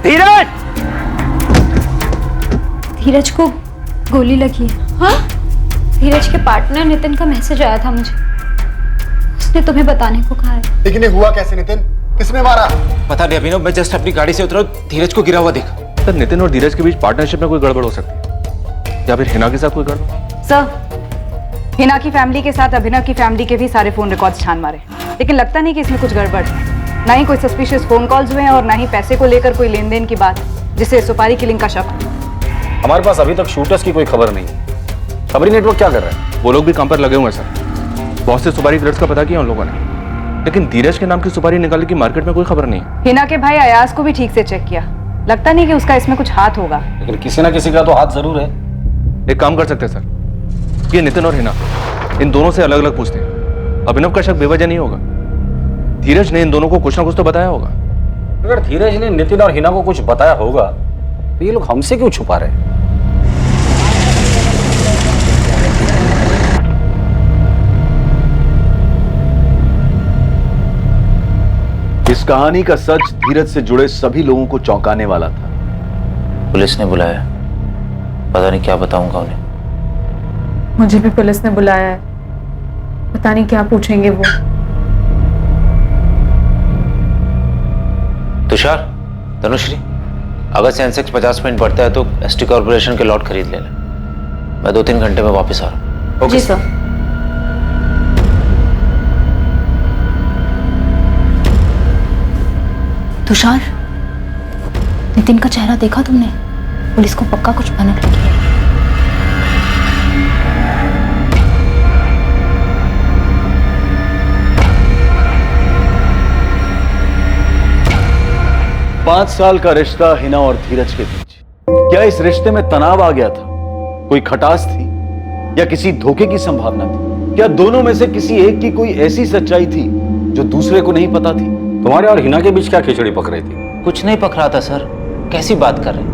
Speaker 15: धीरज!
Speaker 12: धीरज को गोली लगी है। हाँ? धीरज के पार्टनर नितिन का मैसेज आया था मुझे, उसने तुम्हें बताने को कहा है।
Speaker 17: लेकिन ये हुआ कैसे नितिन? किसने मारा?
Speaker 5: पता नहीं अभिनव, मैं जस्ट अपनी गाड़ी से उतरा, धीरज को गिरा हुआ देखा।
Speaker 10: सर, नितिन और धीरज के बीच पार्टनरशिप में कोई गड़बड़ हो सकती है, या फिर हिना के साथ कोई गड़बड़?
Speaker 14: सर, हिना की फैमिली के साथ अभिनव की फैमिली के भी सारे फोन रिकॉर्ड्स छान मारे, लेकिन लगता नहीं कि इसमें कुछ गड़बड़ है। ना ही कोई सस्पिशियस फोन कॉल्स हुए हैं और ना ही पैसे को लेकर कोई लेन देन की बात जिससे सुपारी किलिंग का शक हो।
Speaker 16: हमारे पास अभी तक शूटर्स की कोई खबर नहीं है। खबरी नेटवर्क क्या कर रहा है?
Speaker 10: वो लोग भी काम पर लगे हुए हैं सर। बहुत से सुपारी ड्रग्स का पता किया उन लोगों ने, लेकिन धीरज के नाम की सुपारी निकालने की मार्केट में कोई खबर नहीं है।
Speaker 14: हिना के भाई अयाज को भी ठीक से चेक किया, लगता नहीं कि उसका इसमें कुछ हाथ होगा।
Speaker 16: लेकिन किसी ना किसी का तो हाथ जरूर है।
Speaker 10: एक काम कर सकते हैं सर, ये नितिन और हिना इन दोनों से अलग अलग पूछते हैं। अभिनव का शक बेवजह नहीं होगा, धीरज ने इन दोनों को कुछ ना कुछ तो बताया होगा।
Speaker 16: अगर धीरज ने नितिन और हिना को कुछ बताया होगा तो ये लोग हमसे क्यों छुपा रहे हैं?
Speaker 2: इस कहानी का सच धीरज से जुड़े सभी लोगों को चौंकाने वाला था।
Speaker 8: पुलिस ने बुलाया, पता नहीं क्या बताऊंगा उन्हें।
Speaker 13: मुझे भी पुलिस ने बुलाया है, पता नहीं क्या पूछेंगे वो।
Speaker 8: तुषार, तनुश्री, अगर सेंसेक्स 50 पॉइंट बढ़ता है तो एसटी कॉर्पोरेशन के लॉट खरीद लेना। मैं 2-3 घंटे में वापस आ रहा हूँ।
Speaker 12: जी सर। तुषार, नितिन का चेहरा देखा तुमने? पुलिस को पक्का कुछ भनक लगी है।
Speaker 2: पांच साल का रिश्ता हिना और धीरज के बीच, क्या इस रिश्ते में तनाव आ गया था? कोई खटास थी या किसी धोखे की संभावना थी? क्या दोनों में से किसी एक की कोई ऐसी सच्चाई थी जो दूसरे को नहीं पता थी?
Speaker 16: तुम्हारे और हिना के बीच क्या खिचड़ी पक रही थी?
Speaker 8: कुछ नहीं पक रहा था सर। कैसी बात कर रहे हैं?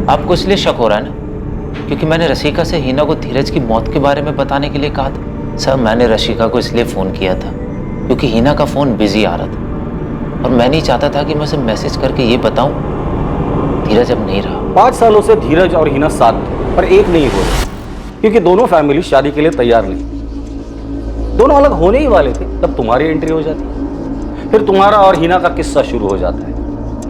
Speaker 8: आपको इसलिए शक हो रहा है ना क्योंकि मैंने रशिका से हिना को धीरज की मौत के बारे में बताने के लिए कहा था। सर, मैंने रशिका को इसलिए फोन किया था क्योंकि हिना का फोन बिजी आ रहा था और मैं नहीं चाहता था कि मैं उसे मैसेज करके ये बताऊं धीरज अब नहीं रहा।
Speaker 16: 5 सालों से धीरज और हिना साथ थे पर एक नहीं हो रहे क्योंकि दोनों फैमिली शादी के लिए तैयार नहीं। दोनों अलग होने ही वाले थे तब तुम्हारी एंट्री हो जाती, फिर तुम्हारा और हिना का किस्सा शुरू हो जाता है।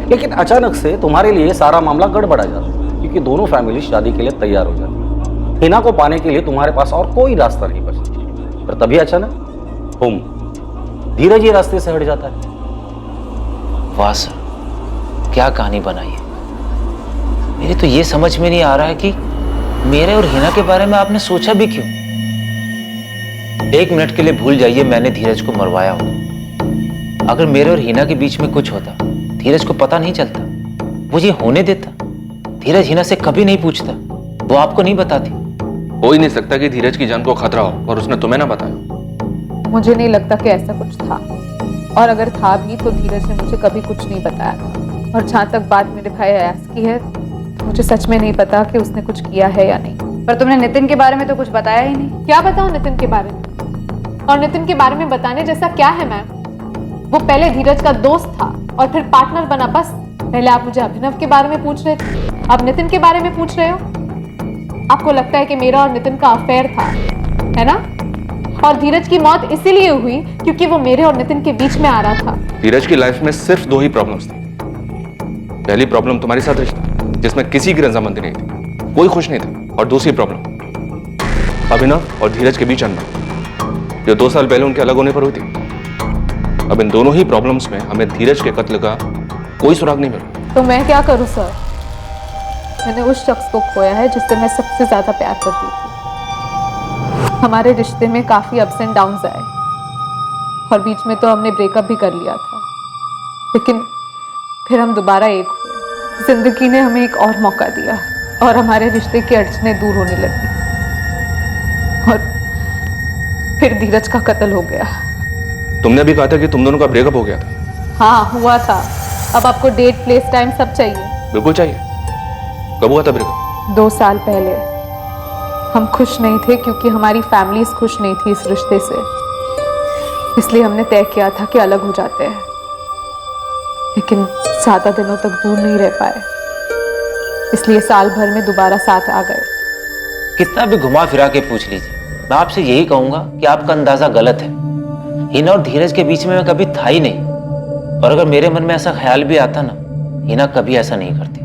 Speaker 16: लेकिन अचानक से तुम्हारे लिए सारा मामला गड़बड़ा जाता है क्योंकि दोनों फैमिली शादी के लिए तैयार हो जाती। हिना को पाने के लिए तुम्हारे पास और कोई रास्ता नहीं बचता, पर तभी अचानक धीरज ये रास्ते से हट जाता है।
Speaker 8: वाह सर, क्या कहानी बनाई है। मेरी तो ये समझ में नहीं आ रहा है कि मेरे और हिना के बारे में आपने सोचा भी क्यों। 1 मिनट के लिए भूल जाइए मैंने धीरज को मरवाया हो। अगर मेरे और हिना के बीच में कुछ होता, धीरज को पता नहीं चलता, वो ये होने देता? धीरज हिना से कभी नहीं पूछता, वो आपको नहीं बताती।
Speaker 10: हो ही नहीं सकता कि धीरज की जान को खतरा हो और उसने तुम्हें ना बताया।
Speaker 13: मुझे नहीं लगता कि ऐसा कुछ था, और अगर था भी तो धीरज ने मुझे कभी कुछ नहीं बताया। और जहाँ तक बात मेरे भाई अयास की है तो मुझे सच में नहीं पता कि उसने कुछ किया है या नहीं।
Speaker 14: पर तुमने नितिन के बारे में तो कुछ बताया ही नहीं।
Speaker 13: क्या बताऊं नितिन के बारे में? और नितिन के बारे में बताने जैसा क्या है मैम? वो पहले धीरज का दोस्त था और फिर पार्टनर बना। बस पहले आप मुझे अभिनव के बारे में पूछ रहे थे, अब नितिन के बारे में पूछ रहे हो। आपको लगता है कि मेरा और नितिन का अफेयर था, है ना? और धीरज की मौत इसीलिए हुई क्योंकि वो मेरे और नितिन के बीच में आ रहा था।
Speaker 10: धीरज की लाइफ में सिर्फ 2 ही प्रॉब्लम्स थी। पहली प्रॉब्लम तुम्हारे साथ रिश्ता जिसमें किसी की रजामंदी नहीं थी, कोई खुश नहीं था। और दूसरी प्रॉब्लम अभिनव और धीरज के बीच अनबन, जो 2 साल पहले उनके अलग होने पर हुई थी। अब इन दोनों ही प्रॉब्लम्स में हमें धीरज के कत्ल का कोई सुराग नहीं मिला।
Speaker 13: तो मैं क्या करूं सर? मैंने उस शख्स को खोया है जिससे मैं सबसे ज्यादा प्यार करती थी। हमारे रिश्ते में काफी अप्स एंड डाउन्स आए और बीच में तो हमने ब्रेकअप भी कर लिया था, लेकिन फिर हम दोबारा एक हुए। जिंदगी ने हमें एक और मौका दिया और हमारे रिश्ते की अड़चनें दूर होने लगी और फिर धीरज का कत्ल हो गया।
Speaker 10: तुमने भी कहा था कि तुम दोनों का ब्रेकअप हो गया था।
Speaker 13: हाँ, हुआ था। अब आपको डेट, प्लेस, टाइम सब चाहिए?
Speaker 10: बिल्कुल चाहिए। कब हुआ था ब्रेकअप?
Speaker 13: 2 साल पहले। हम खुश नहीं थे क्योंकि हमारी फैमिलीज खुश नहीं थी इस रिश्ते से, इसलिए हमने तय किया था कि अलग हो जाते हैं। लेकिन ज्यादा दिनों तक दूर नहीं रह पाए, इसलिए साल भर में दोबारा साथ आ गए।
Speaker 8: कितना भी घुमा फिरा के पूछ लीजिए, मैं आपसे यही कहूंगा कि आपका अंदाजा गलत है। हिना और धीरज के बीच में मैं कभी था ही नहीं, और अगर मेरे मन में ऐसा ख्याल भी आता ना, हिना कभी ऐसा नहीं करती।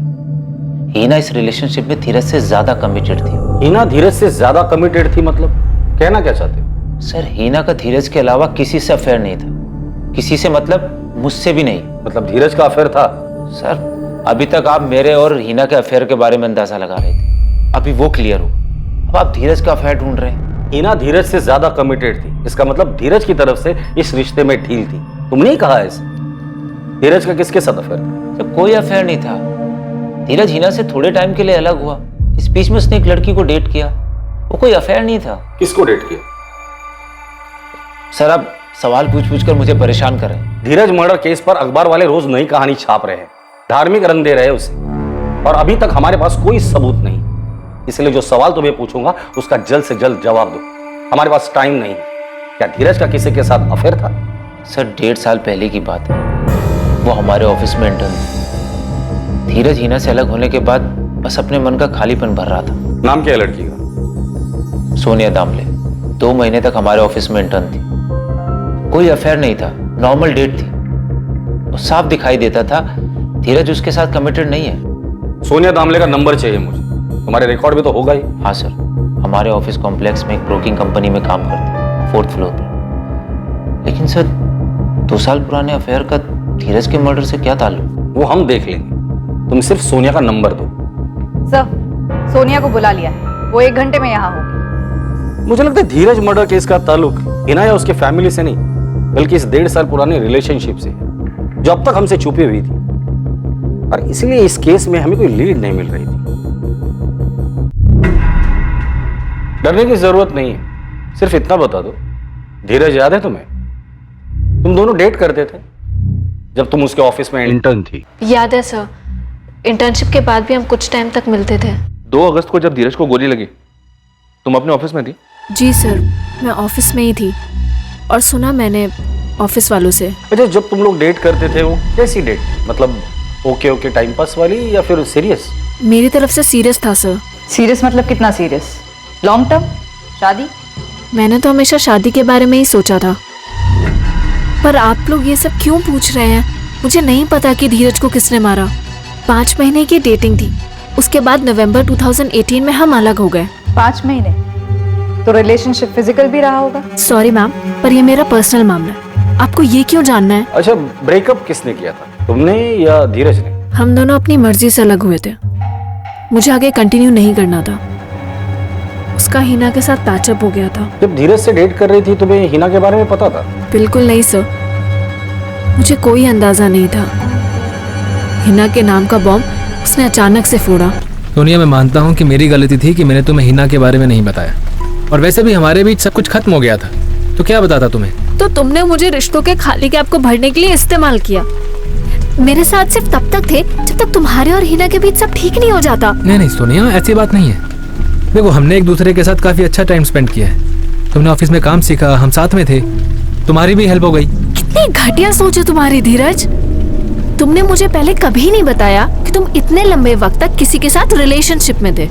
Speaker 8: हिना इस रिलेशनशिप में धीरज से ज्यादा कमिटेड थी।
Speaker 16: हिना धीरज से ज्यादा कमिटेड थी मतलब कहना क्या चाहते हो?
Speaker 8: सर, हिना का धीरज के अलावा किसी से अफेयर नहीं था। किसी से मतलब मुझसे भी नहीं।
Speaker 16: मतलब धीरज का अफेयर था?
Speaker 8: सर, अभी तक आप मेरे और हिना के अफेयर के बारे में अंदाजा लगा रहे थे, अभी वो क्लियर हो। अब आप धीरज का अफेयर ढूंढ रहे हैं।
Speaker 16: हिना धीरज से ज्यादा कमिटेड थी, इसका मतलब धीरज की तरफ से इस रिश्ते में ढील थी। तुमने ही कहा ऐसे। धीरज का किसके साथ अफेयर था?
Speaker 8: तो कोई अफेयर नहीं था। धीरज हिना से थोड़े टाइम के लिए अलग हुआ, इस बीच में उसने एक लड़की को डेट किया, वो कोई अफेयर नहीं था।
Speaker 16: किसको डेट किया?
Speaker 8: सर, आप सवाल पूछ पूछ कर मुझे परेशान कर रहे हैं।
Speaker 16: धीरज मर्डर केस पर अखबार वाले रोज नई कहानी छाप रहे हैं, धार्मिक रंग दे रहे हैं उसे, और अभी तक हमारे पास कोई सबूत नहीं। इसलिए जो सवाल तुम्हें पूछूंगा उसका जल्द से जल्द जवाब दो। हमारे पास टाइम नहीं है। क्या धीरज का किसी के साथ अफेयर था?
Speaker 8: सर, 1.5 साल पहले की बात है। वो हमारे ऑफिस में इंटर्न थी। धीरज हिना से अलग होने के बाद
Speaker 9: बस अपने मन का खालीपन भर रहा था।
Speaker 16: नाम क्या है लड़की का?
Speaker 9: सोनिया दामले। 2 महीने तक हमारे ऑफिस में इंटर्न थी। कोई अफेयर नहीं था, नॉर्मल डेट थी। और साफ दिखाई देता था धीरज उसके साथ कमिटेड नहीं है।
Speaker 16: सोनिया दामले का नंबर चाहिए मुझे। तुम्हारे रिकॉर्ड में तो होगा ही।
Speaker 9: हाँ सर, हमारे ऑफिस कॉम्प्लेक्स में एक ब्रोकिंग कंपनी में काम करते, 4th फ्लोर पर। लेकिन सर 2 साल पुराने अफेयर का धीरज के मर्डर से क्या ताल्लुक?
Speaker 16: वो हम देख लेंगे, तुम सिर्फ सोनिया का नंबर दो।
Speaker 14: सर, सोनिया को बुला लिया है, वो 1 घंटे में यहाँ होगी।
Speaker 16: मुझे लगता है धीरज मर्डर केस का ताल्लुक हिना या उसके फैमिली से नहीं, बल्कि इस 1.5 साल पुराने रिलेशनशिप से है, जो अब तक हमसे छुपी हुई थी। और इसलिए इस केस में हमें कोई लीड नहीं मिल रही थी। डरने की जरूरत नहीं है, सिर्फ इतना बता दो, धीरज याद है तुम्हें? तुम दोनों डेट करते थे जब तुम उसके ऑफिस में इंटर्न थी।
Speaker 13: याद है सर, इंटर्नशिप के बाद भी हम कुछ टाइम तक मिलते थे।
Speaker 10: 2 अगस्त को जब धीरज को गोली लगी, तुम अपने ऑफिस में थी?
Speaker 13: जी सर, मैं ऑफिस में ही थी और सुना मैंने ऑफिस वालों से।
Speaker 16: अच्छा, जब तुम लोग डेट करते थे वो कैसी डेट? मतलब ओके टाइम पास वाली या फिर सीरियस?
Speaker 13: मेरी तरफ से सीरियस था सर।
Speaker 14: सीरियस मतलब कितना सीरियस? Long term? शादी?
Speaker 13: मैंने तो हमेशा शादी के बारे में ही सोचा था। पर आप लोग ये सब क्यों पूछ रहे हैं? मुझे नहीं पता कि धीरज को किसने मारा। 5 महीने की डेटिंग थी, उसके बाद नवंबर 2018 में हम अलग हो गए।
Speaker 14: 5 महीने? तो रिलेशनशिप फिजिकल भी रहा होगा।
Speaker 13: सॉरी मैम, पर ये मेरा पर्सनल मामला है, आपको ये क्यों जानना है?
Speaker 16: अच्छा, ब्रेकअप किसने किया था, तुमने या धीरज ने?
Speaker 13: हम दोनों अपनी मर्जी से अलग हुए थे। मुझे आगे कंटिन्यू नहीं करना था। उसका हिना के साथ पैचअप हो गया था।
Speaker 16: जब धीरज से डेट कर रही थी तुम्हें हिना के बारे में पता था?
Speaker 13: बिल्कुल नहीं सर, मुझे कोई अंदाजा नहीं था। हिना के नाम का बॉम्ब उसने अचानक से फोड़ा।
Speaker 19: सोनिया, मैं मानता हूँ कि मेरी गलती थी कि मैंने तुम्हें हिना के बारे में नहीं बताया, और वैसे भी हमारे बीच सब कुछ खत्म हो गया था, तो क्या बताता तुम्हें?
Speaker 13: तो तुमने मुझे रिश्तों के खाली गैप को भरने के लिए इस्तेमाल किया। मेरे साथ सिर्फ तब तक थे जब तक तुम्हारे और हिना के बीच सब ठीक नहीं हो जाता।
Speaker 19: नहीं सोनिया, ऐसी बात नहीं है। देखो, हमने एक दूसरे के साथ काफी अच्छा टाइम स्पेंड किया है। तुमने ऑफिस में काम सीखा, हम साथ में थे, तुम्हारी भी हेल्प हो गई।
Speaker 13: कितनी घटिया सोच है तुम्हारी धीरज। तुमने मुझे पहले कभी नहीं बताया कि तुम इतने लंबे वक्त तक किसी के साथ रिलेशनशिप में थे,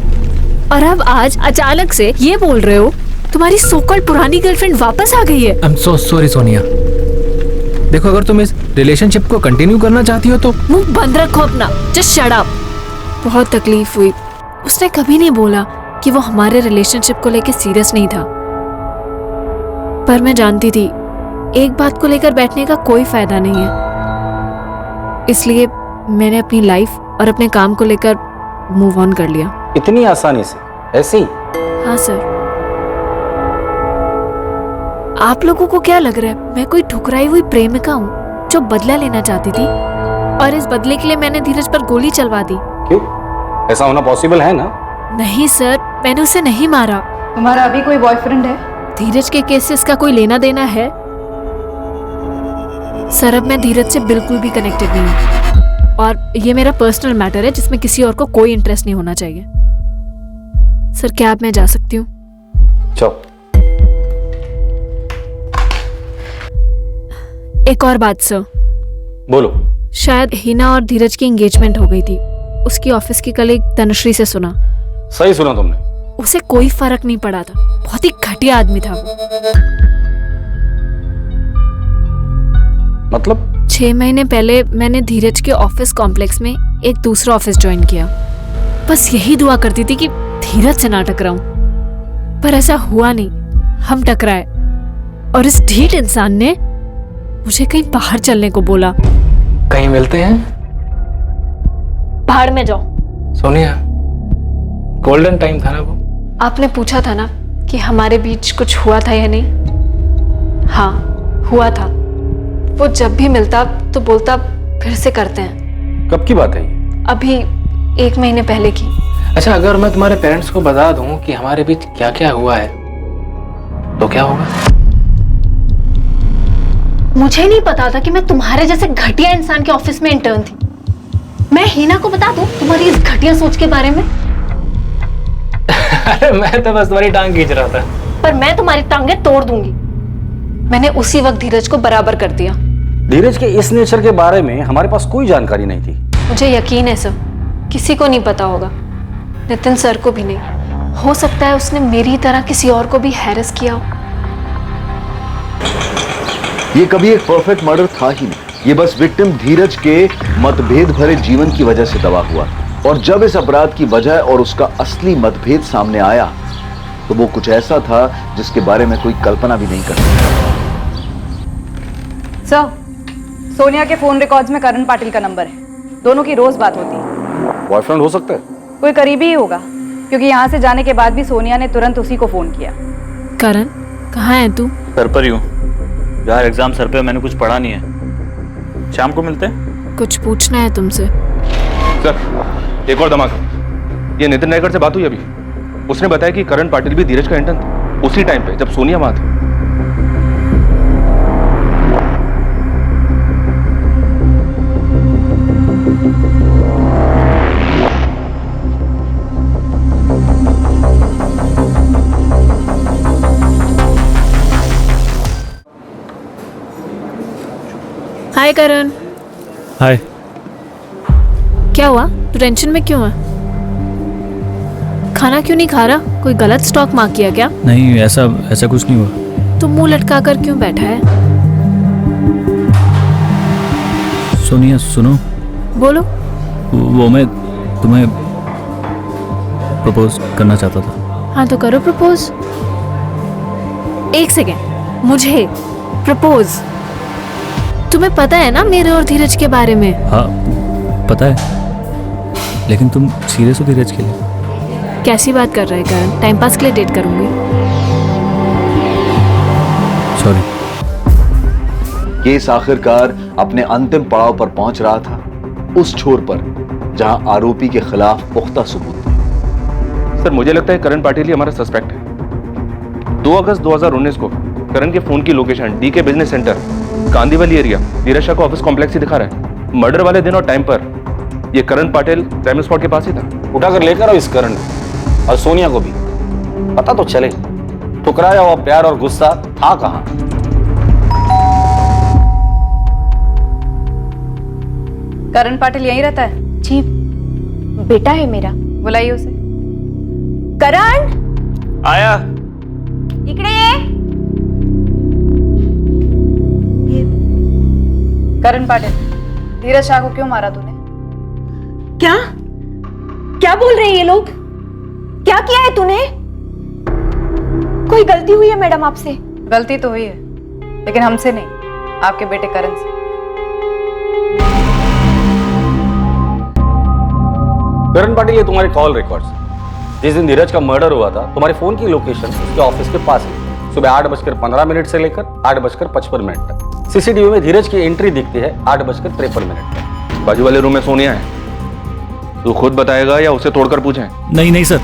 Speaker 13: और अब आज अचानक से ये बोल रहे हो तुम्हारी सो-कॉल्ड पुरानी गर्लफ्रेंड वापस आ गई है।
Speaker 19: I am so sorry Sonia. देखो, अगर तुम इस रिलेशनशिप को कंटिन्यू करना चाहती हो तो
Speaker 13: मुंह बंद रखो अपना, जस्ट शट अप। बहुत तकलीफ हुई। उसने कभी नहीं बोला कि वो हमारे रिलेशनशिप को लेकर सीरियस नहीं था, पर मैं जानती थी एक बात को लेकर बैठने का कोई फायदा नहीं है। इसलिए मैंने अपनी लाइफ और अपने काम को लेकर मूव ऑन कर लिया।
Speaker 16: इतनी आसानी से? ऐसे ही?
Speaker 13: हाँ सर। आप लोगों को क्या लग रहा है मैं कोई ठुकराई हुई प्रेमिका हूँ जो बदला लेना चाहती थी, और इस बदले के लिए मैंने धीरज पर गोली चलवा दी?
Speaker 16: क्यों? ऐसा होना पॉसिबल है ना?
Speaker 13: नहीं सर, मैंने उसे नहीं मारा।
Speaker 14: तुम्हारा अभी कोई बॉयफ्रेंड है?
Speaker 13: धीरज के केस से इसका कोई लेना देना है? सर, अब मैं धीरज से बिल्कुल भी कनेक्टेड नहीं हूँ, और ये मेरा पर्सनल मैटर है जिसमें किसी और को कोई इंटरेस्ट नहीं होना चाहिए। सर, क्या अब मैं जा सकती हूँ?
Speaker 16: चलो।
Speaker 13: एक और बात सर।
Speaker 16: बोलो।
Speaker 13: शायद हिना और धीरज की एंगेजमेंट हो गई थी। उसकी ऑफिस की कलीग तनुश्री से सुना।
Speaker 16: सही सुना तुमने।
Speaker 13: उसे कोई फर्क नहीं पड़ा था, बहुत ही घटिया आदमी था वो।
Speaker 16: मतलब?
Speaker 13: 6 महीने पहले मैंने धीरज के ऑफिस कॉम्प्लेक्स में एक दूसरा ऑफिस ज्वाइन किया। बस यही दुआ करती थी कि धीरज से ना टकराऊं, पर ऐसा हुआ नहीं। हम टकराए, और इस ढीठ इंसान ने मुझे कहीं बाहर चलने को बोला।
Speaker 9: कहीं मिलते हैं?
Speaker 13: बाहर में जाओ।
Speaker 9: सोनिया, गोल्डन टाइम था ना वो।
Speaker 13: आपने पूछा था ना कि हमारे बीच कुछ हुआ था या नहीं? हाँ, हुआ था। वो जब भी मिलता तो बोलता फिर से करते हैं।
Speaker 16: कब की बात है ये?
Speaker 13: अभी 1 महीने पहले की।
Speaker 9: अच्छा, अगर मैं तुम्हारे पेरेंट्स को बता दूं कि हमारे बीच क्या क्या हुआ है तो क्या होगा?
Speaker 13: मुझे नहीं पता था कि मैं तुम्हारे जैसे घटिया इंसान के ऑफिस में इंटर्न थी। मैं हिना को बता दूं तुम्हारी इस घटिया सोच के बारे में?
Speaker 9: अरे मैं तो बस तुम्हारी टांग खींच रहा था।
Speaker 13: पर मैं तुम्हारी टांगें तोड़ दूंगी। मैंने उसी वक्त धीरज को बराबर कर दिया।
Speaker 16: धीरज के इस नेचर के बारे में हमारे पास कोई जानकारी नहीं थी।
Speaker 13: मुझे यकीन है सर, किसी को नहीं पता होगा। नितिन सर को भी नहीं। हो सकता है उसने मेरी तरह किसी और को भी हैरेस किया हो।
Speaker 2: ये कभी एक परफेक्ट मर्डर था ही नहीं। ये बस विक्टिम धीरज के मतभेद भरे जीवन की वजह से दबा हुआ। और जब इस अपराध की वजह और उसका असली मतभेद सामने आया तो वो कुछ ऐसा था जिसके बारे में कोई कल्पना भी नहीं कर सकता।
Speaker 14: सर, सोनिया के फोन रिकॉर्ड्स में करण पाटिल का नंबर है। दोनों की रोज बात होती है।
Speaker 16: बॉयफ्रेंड हो सकता है?
Speaker 14: कोई करीबी ही होगा, क्योंकि यहाँ से जाने के बाद भी सोनिया ने तुरंत उसी को फोन किया।
Speaker 13: करण, कहाँ है तू?
Speaker 20: घर पर ही हूँ यार, एग्जाम सर पे, मैंने कुछ पढ़ा नहीं है। शाम को मिलते हैं।
Speaker 13: कुछ पूछना है तुमसे।
Speaker 10: सर, एक और धमाका। ये नितिन नायकर से बात हुई अभी। उसने बताया कि करण पाटिल भी धीरज का इंटर्न था उसी टाइम पे जब सोनिया वहां थी।
Speaker 13: हाय करण।
Speaker 8: हाय।
Speaker 13: क्या हुआ? तू टेंशन में क्यों है? खाना क्यों नहीं खा रहा? कोई गलत स्टॉक मार्क किया क्या?
Speaker 8: नहीं, ऐसा कुछ नहीं हुआ।
Speaker 13: तू मुंह लटका कर क्यों बैठा है?
Speaker 8: सोनिया सुनो।
Speaker 13: बोलो।
Speaker 8: वो मैं तुम्हें प्रपोज करना चाहता था।
Speaker 13: हाँ तो करो प्रपोज। एक सेकेंड, मुझे प्रपोज? तुम्हें पता है ना मेरे और धीरज के बारे में?
Speaker 8: हाँ पता है, लेकिन तुम सीरियस हो धीरज के लिए?
Speaker 13: कैसी बात कर रहे हैं करण? टाइम पास के लिए डेट करूंगी।
Speaker 2: सॉरी। केस आखिरकार अपने अंतिम पड़ाव पर पहुंच रहा था, उस छोर पर जहां आरोपी के खिलाफ पुख्ता सबूत थे।
Speaker 10: सर, मुझे लगता है करण पाटिल ही हमारा सस्पेक्ट है। 2 अगस्त 2019 को करण के फोन की location DK business center Kandivali area Dheeraj Shah को ऑफिस कॉम्प्लेक्स ही दिखा रहा है। मर्डर वाले दिन और टाइम पर ये करण पाटिल क्राइम स्पॉट के पास ही था।
Speaker 16: उठाकर लेकर आओ इस करण और सोनिया को भी, पता तो चले ठुकराया हुआ प्यार और गुस्सा था कहां।
Speaker 14: करण पाटिल यहीं रहता है?
Speaker 12: जी, बेटा है मेरा।
Speaker 14: बुलाइए उसे।
Speaker 12: करण,
Speaker 20: आया।
Speaker 12: इकडे ये।
Speaker 14: करण पाटिल, धीरज शाह को क्यों मारा तूने?
Speaker 1: क्या क्या बोल रहे हैं ये लोग? क्या किया है तूने? कोई गलती हुई है मैडम आपसे?
Speaker 14: गलती तो हुई है, लेकिन हमसे नहीं, आपके बेटे करण से।
Speaker 16: करण पाटिल, ये तुम्हारे कॉल रिकॉर्ड्स। जिस दिन धीरज का मर्डर हुआ था, तुम्हारे फोन की लोकेशन उसके ऑफिस के पास है। सुबह 8:15 से लेकर 8:55 तक सीसीटीवी में धीरज की एंट्री दिखती है 8:53 तक।
Speaker 10: बाजू वाले रूम में सोनिया है। तू खुद बताएगा या उसे तोड़कर पूछें?
Speaker 8: नहीं सर,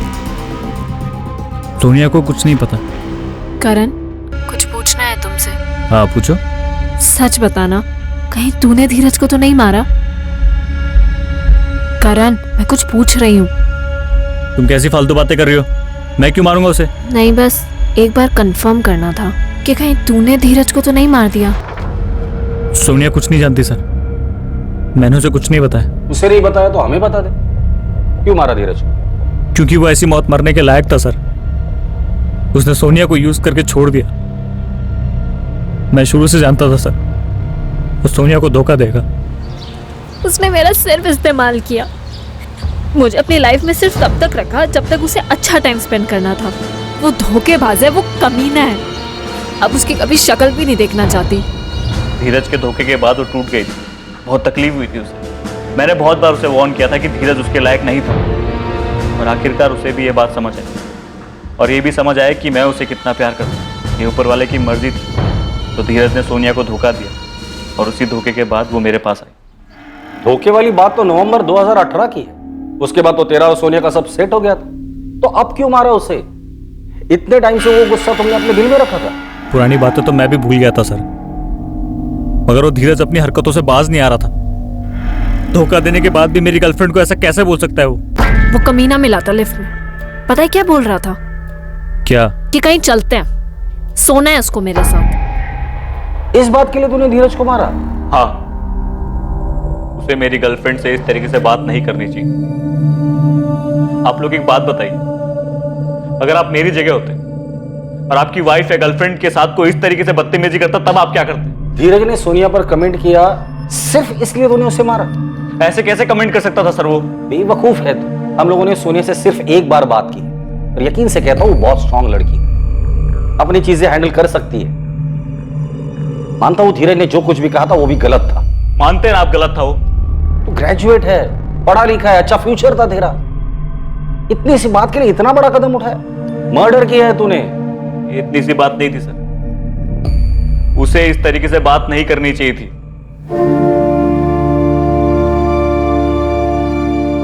Speaker 8: सोनिया को कुछ नहीं पता।
Speaker 13: करण, कुछ पूछना है तुमसे।
Speaker 8: हाँ पूछो।
Speaker 13: सच बताना, कहीं तूने धीरज को तो नहीं मारा? करण, मैं कुछ पूछ रही हूँ।
Speaker 8: तुम कैसी फालतू बातें कर रही हो? मैं क्यों मारूंगा उसे?
Speaker 13: नहीं, बस एक बार कंफर्म करना था कि कहीं तूने धीरज को तो नहीं मार दिया।
Speaker 8: सोनिया कुछ नहीं जानती सर, मैंने उसे कुछ नहीं बताया।
Speaker 16: उसे नहीं बताया तो हमें बता दे, क्यों मारा धीरज को?
Speaker 8: क्योंकि वो ऐसी मौत मरने के लायक था सर। उसने सोनिया को यूज करके छोड़ दिया। मैं शुरू से जानता था सर, वो सोनिया को धोखा देगा।
Speaker 13: उसने मेरा सिर्फ इस्तेमाल किया। मुझे अपनी लाइफ में सिर्फ तब तक रखा जब तक उसे अच्छा टाइम स्पेंड करना था। वो धोखेबाज है, वो कमीना है। अब उसकी कभी शक्ल भी नहीं देखना चाहती।
Speaker 20: धीरज के धोखे के बाद वो टूट गई थी, बहुत तकलीफ हुई थी उसे। मैंने बहुत बार उसे वार्न किया था कि धीरज उसके लायक नहीं था, और आखिरकार उसे भी ये बात समझ आई, और ये भी समझ आया कि मैं उसे कितना प्यार करता हूँ। ये ऊपर वाले की मर्जी थी, तो धीरज ने सोनिया को धोखा दिया, और उसी धोखे के बाद वो मेरे पास आई।
Speaker 16: धोखे वाली बात तो नवंबर 2018 की है। उसके बाद तो तेरा और सोनिया का सब सेट हो गया था, तो अब क्यों मारा उसे? इतने टाइम से वो गुस्सा तुमने अपने दिल में रखा था।
Speaker 8: पुरानी बातें तो मैं भी भूल गया था सर, मगर वो धीरज अपनी हरकतों से बाज नहीं आ रहा था। धोखा देने के बाद भी मेरी गर्लफ्रेंड को ऐसा कैसे बोल सकता है? वो
Speaker 13: कमीना मिला था लिफ्ट में, पता है क्या बोल रहा था?
Speaker 8: क्या?
Speaker 13: कि कहीं चलते हैं, सोना है उसको मेरे साथ।
Speaker 16: इस बात के लिए तूने धीरज को मारा?
Speaker 20: हाँ, उसे मेरी गर्लफ्रेंड से इस तरीके से बात नहीं करनी चाहिए। आप लोग एक बात बताइए, अगर आप मेरी जगह होते और आपकी वाइफ या गर्लफ्रेंड के साथ कोई इस तरीके से बदतमीजी करता, तब आप क्या करते?
Speaker 16: धीरज ने सोनिया पर कमेंट किया सिर्फ इसलिए तूने उसे मारा?
Speaker 20: ऐसे कैसे कमेंट कर सकता था सर? वो
Speaker 16: बेवकूफ है तू। हम लोगों ने सोनिया से सिर्फ एक बार बात की और यकीन से कहता हूं वो बहुत स्ट्रांग लड़की, अपनी चीजें हैंडल कर सकती है। मानता हूं धीरज ने जो कुछ भी कहा था वो भी गलत था।
Speaker 20: मानते हैं आप गलत था? वो
Speaker 16: तू ग्रेजुएट है, पढ़ा लिखा है, अच्छा फ्यूचर था तेरा, इतनी सी बात के लिए इतना बड़ा कदम उठाया? मर्डर किया है तूने।
Speaker 20: इतनी सी बात नहीं थी सर, उसे इस तरीके से बात नहीं करनी चाहिए थी।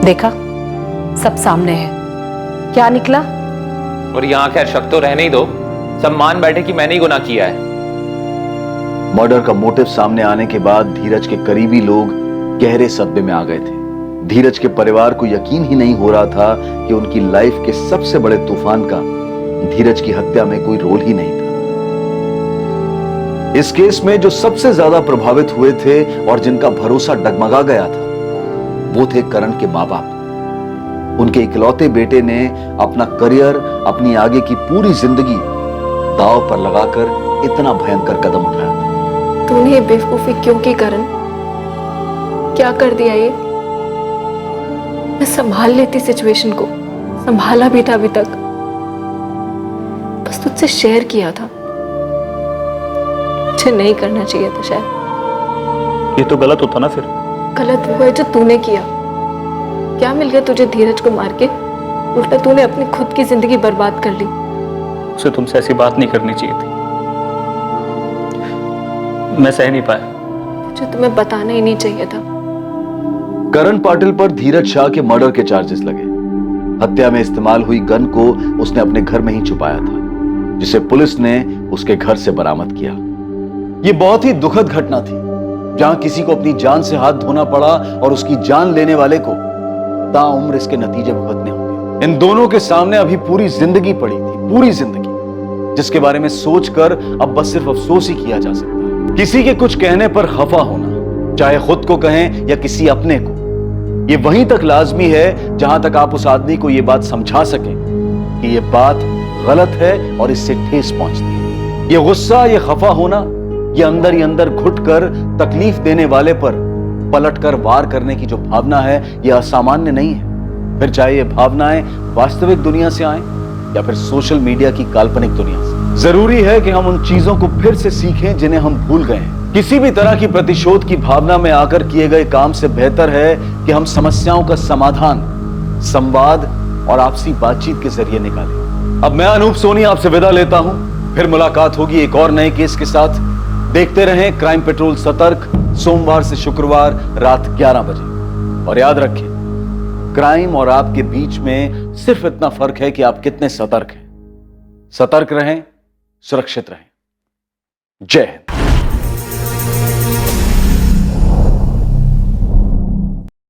Speaker 4: देखा, सब सामने है, क्या निकला?
Speaker 5: और यहां खैर शक तो रहने ही दो, सब मान बैठे कि मैंने ही गुनाह किया है।
Speaker 2: मर्डर का मोटिव सामने आने के बाद धीरज के करीबी लोग गहरे सदमे में आ गए थे। धीरज के परिवार को यकीन ही नहीं हो रहा था कि उनकी लाइफ के सबसे बड़े तूफान का धीरज की हत्या में कोई रोल ही नहीं था। इस केस में जो सबसे ज्यादा प्रभावित हुए थे और जिनका भरोसा डगमगा गया था वो थे करण के मां बाप। उनके इकलौते बेटे ने अपना करियर, अपनी आगे की पूरी जिंदगी दांव पर लगाकर इतना भयंकर कदम उठाया था।
Speaker 13: तूने ये बेवकूफी क्यों की करण? क्या कर दिया ये? मैं संभाल लेती सिचुएशन को, संभाला भी था अभी तक, बस तुझसे शेयर किया था, मुझे नहीं करना चाहिए था शायद।
Speaker 20: ये तो गलत होता ना फिर।
Speaker 13: गलत वो है जो तूने किया। क्या मिल गया तुझे धीरज को मार के? उल्टा तूने अपनी खुद की जिंदगी बर्बाद कर ली।
Speaker 20: उसे तुमसे ऐसी बात नहीं करनी चाहिए थी, मैं सह नहीं पाया।
Speaker 13: मुझे तुम्हें बताना ही नहीं चाहिए था।
Speaker 2: करण पाटिल पर धीरज शाह के मर्डर के चार्जेस लगे। हत्या में इस्तेमाल हुई गन को उसने अपने घर में ही छुपाया था, जिसे पुलिस ने उसके घर से बरामद किया। यह बहुत ही दुखद घटना थी, जहां किसी को अपनी जान से हाथ धोना पड़ा और उसकी जान लेने वाले को ताउम्र इसके नतीजे भुगतने होंगे। इन दोनों के सामने अभी पूरी जिंदगी पड़ी थी, पूरी जिंदगी, जिसके बारे में सोचकर अब बस सिर्फ अफसोस ही किया जा सकता है। किसी के कुछ कहने पर खफा होना, चाहे खुद को कहें या किसी अपने को, ये वहीं तक लाजमी है जहां तक आप उस आदमी को यह बात समझा सकें कि यह बात गलत है और इससे ठेस पहुंचती है। यह गुस्सा, यह खफा होना, यह अंदर ही अंदर घुटकर तकलीफ देने वाले पर पलटकर वार करने की जो भावना है, यह असामान्य नहीं है। फिर चाहे ये भावनाएं वास्तविक दुनिया से आए या फिर सोशल मीडिया की काल्पनिक दुनिया से। जरूरी है कि हम उन चीजों को फिर से सीखें जिन्हें हम भूल गए हैं। किसी भी तरह की प्रतिशोध की भावना में आकर किए गए काम से बेहतर है कि हम समस्याओं का समाधान संवाद और आपसी बातचीत के जरिए निकालें। अब मैं अनूप सोनी आपसे विदा लेता हूं, फिर मुलाकात होगी एक और नए केस के साथ। देखते रहें क्राइम पेट्रोल सतर्क, सोमवार से शुक्रवार रात 11 बजे। और याद रखें, क्राइम और आपके बीच में सिर्फ इतना फर्क है कि आप कितने सतर्क हैं। सतर्क रहें, सुरक्षित रहें। जय हिंद।